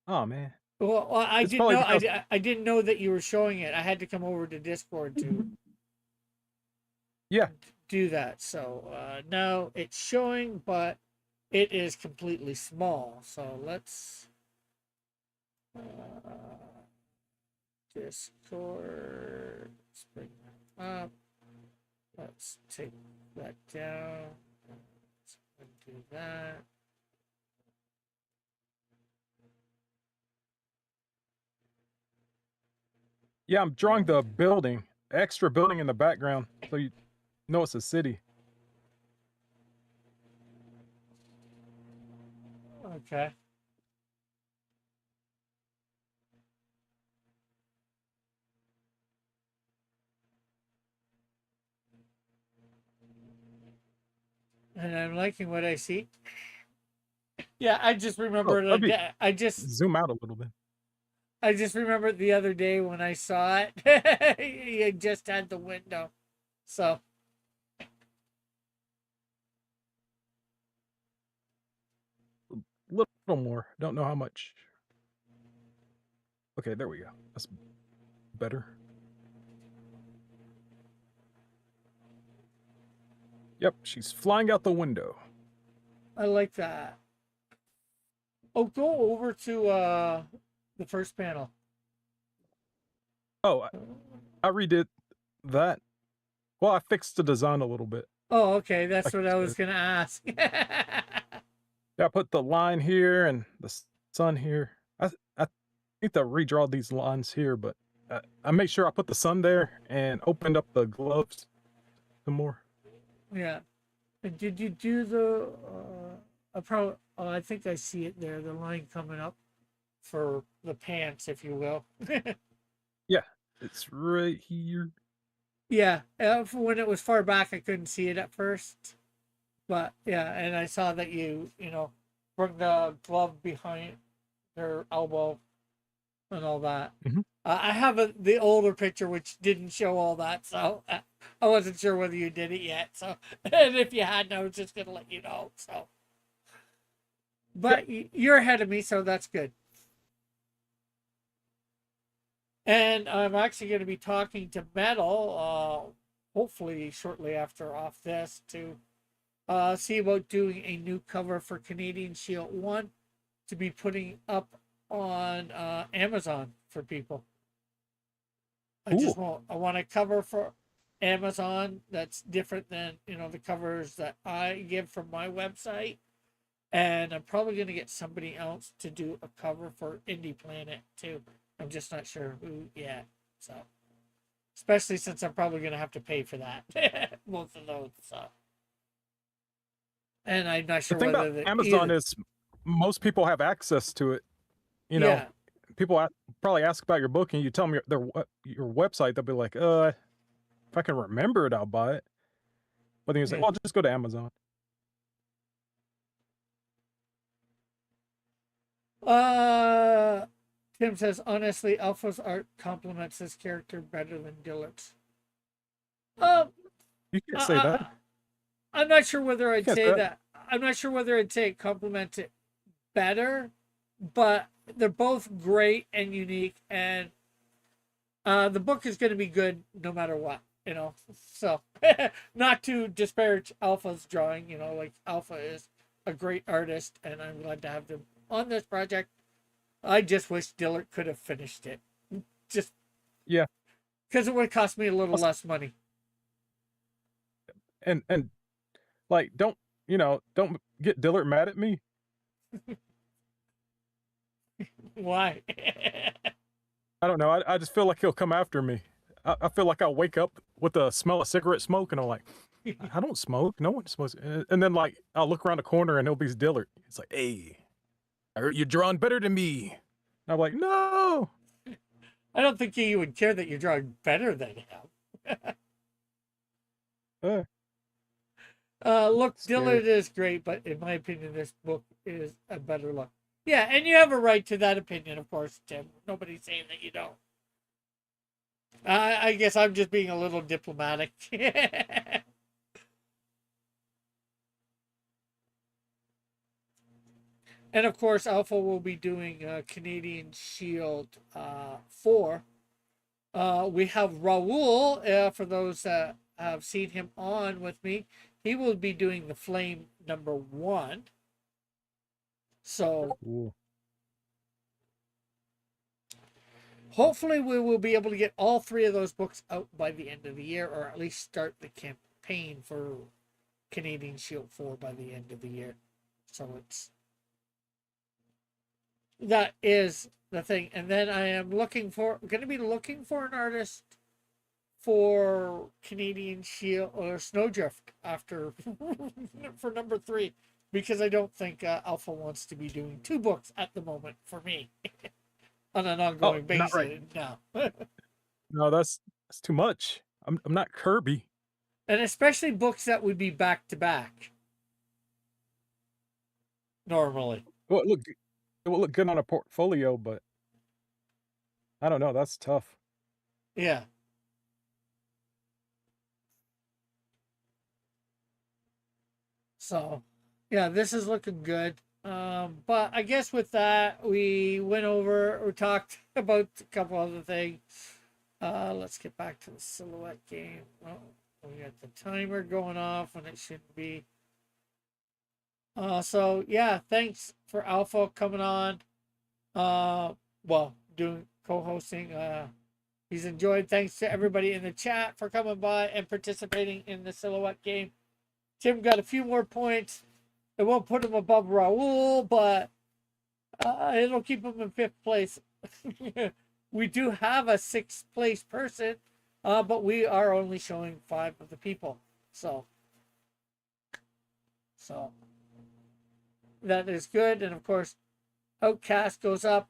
Oh man. Well, I It's didn't probably know. because- I didn't know that you were showing it. I had to come over to Discord to Yeah. do that. So now it's showing, but it is completely small. So let's Discord. Let's bring that up. Let's take that down. Let's undo that. Yeah, I'm drawing the building, extra building in the background, so you know it's a city. Okay. And I'm liking what I see. Yeah, I just Oh, remember let me zoom out a little bit. I just remember the other day when I saw it. You just had the window. So A little more. Don't know how much. Okay, there we go. That's better. Yep, she's flying out the window. I like that. Oh, go over to the first panel. Oh, I redid that. Well, I fixed the design a little bit, Oh, okay. That's like what you I was said. gonna ask. Yeah, I put the line here and the sun here. I need to redraw these lines here, but I made sure I put the sun there and opened up the gloves some more. Yeah. And did you do the? I probably. Oh, I think I see it there. The line coming up for the pants, if you will. Yeah, it's right here. Yeah. When it was far back, I couldn't see it at first. But yeah, and I saw that you know, bring the glove behind their elbow and all that. Mhm. I have the older picture which didn't show all that, so I wasn't sure whether you did it yet. So, and if you hadn't, I was just gonna let you know. So, Yep. but you're ahead of me, so that's good. And I'm actually going to be talking to Metal, hopefully shortly after off this, to see about doing a new cover for Canadian Shield 1 to be putting up on Amazon for people. Cool. I want a cover for Amazon that's different than, you know, the covers that I give from my website. And I'm probably going to get somebody else to do a cover for Indie Planet too. I'm just not sure who yet. So, especially since I'm probably going to have to pay for that, both of those. So, and I'm not The sure thing about whether the Amazon either. is most people have access to it. You know, Yeah, people probably ask about your book and you tell them your website, they'll be like, if I can remember it, I'll buy it. But then you say, yeah. well, just go to Amazon. Uh, Tim says honestly, Alpha's art complements his character better than Dillard's. Um, You can't say that. I, I'm not sure whether You I'd can't say say that. that. I'm not sure whether I'd say it complements it better, but they're both great and unique, and the book is going to be good no matter what, you know. So, not to disparage Alpha's drawing, you know, like Alpha is a great artist, and I'm glad to have them on this project. I just wish Dillard could have finished it, just Yeah. because it would cost me a little Plus- less money. And like, don't get Dillard mad at me. Why? I don't know. I just feel like he'll come after me. I feel like I'll wake up with the smell of cigarette smoke and I'm like, I don't smoke. No one smokes. And then like I'll look around the corner and it'll be Dillard. It's like, hey, I heard you're drawing better than me. And I'm like, no. I don't think you would care that you're drawing better than him. Uh, Look, scary. Dillard is great, but in my opinion, this book is a better look. Yeah, and you have a right to that opinion, of course, Tim. Nobody's saying that you don't. I guess I'm just being a little diplomatic. And of course, Alpha will be doing Canadian Shield 4. We have Raul, for those that have seen him on with me. He will be doing the Flame #1. So Cool. hopefully we will be able to get all three of those books out by the end of the year, or at least start the campaign for Canadian Shield 4 by the end of the year. So it's that is the thing. And then I am going to be looking for an artist for Canadian Shield or Snowdrift after for number 3, because I don't think Alpha wants to be doing 2 books at the moment for me on an ongoing not basis. right. No. No, that's too much. I'm not Kirby. And especially books that would be back to back normally. Well, it will look good on a portfolio, but I don't know. That's tough. Yeah. So, yeah, this is looking good. But I guess with that, we talked about a couple other things. Let's get back to the silhouette game. Oh, we got the timer going off when it shouldn't be. So yeah, thanks for Alpha coming on. Doing co-hosting. He's enjoyed. Thanks to everybody in the chat for coming by and participating in the silhouette game. Tim got a few more points. It won't put him above Raul, but it'll keep him in 5th place. We do have a 6th place person, but we are only showing 5 of the people. So that is good. And of course, Outcast goes up,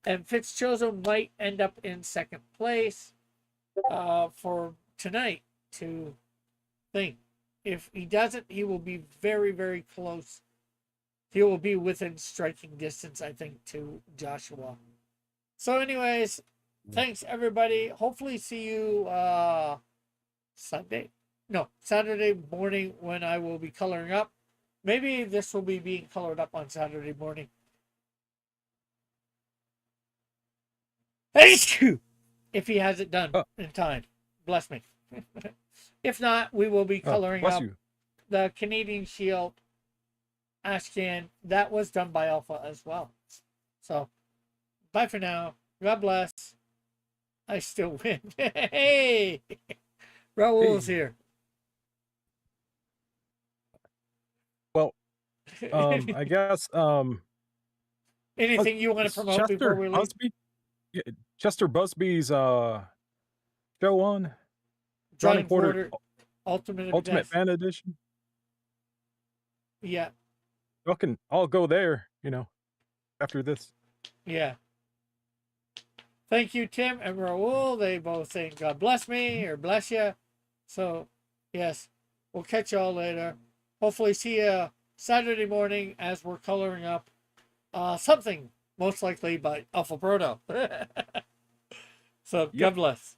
and Fitzchosen might end up in 2nd place for tonight to think. If he doesn't, he will be very, very close. He will be within striking distance, I think, to Joshua. So anyways, thanks everybody. Hopefully see you Saturday morning when I will be coloring up. Maybe this will be being colored up on Saturday morning. If he has it done in time. Bless me. If not, we will be coloring up the Canadian Shield Ashcan. That was done by Alpha as well. So, bye for now. God bless. I still win. Hey! Raul's here. Well, I guess anything you want to promote before we leave? Chester Busby's show on Johnny Porter Ultimate Fan Edition. Yeah. I'll go there, after this. Yeah. Thank you, Tim and Raul. They both saying God bless me or bless you. So, yes, we'll catch y'all later. Hopefully see you Saturday morning as we're coloring up something, most likely by Alpha Proto. So, God bless.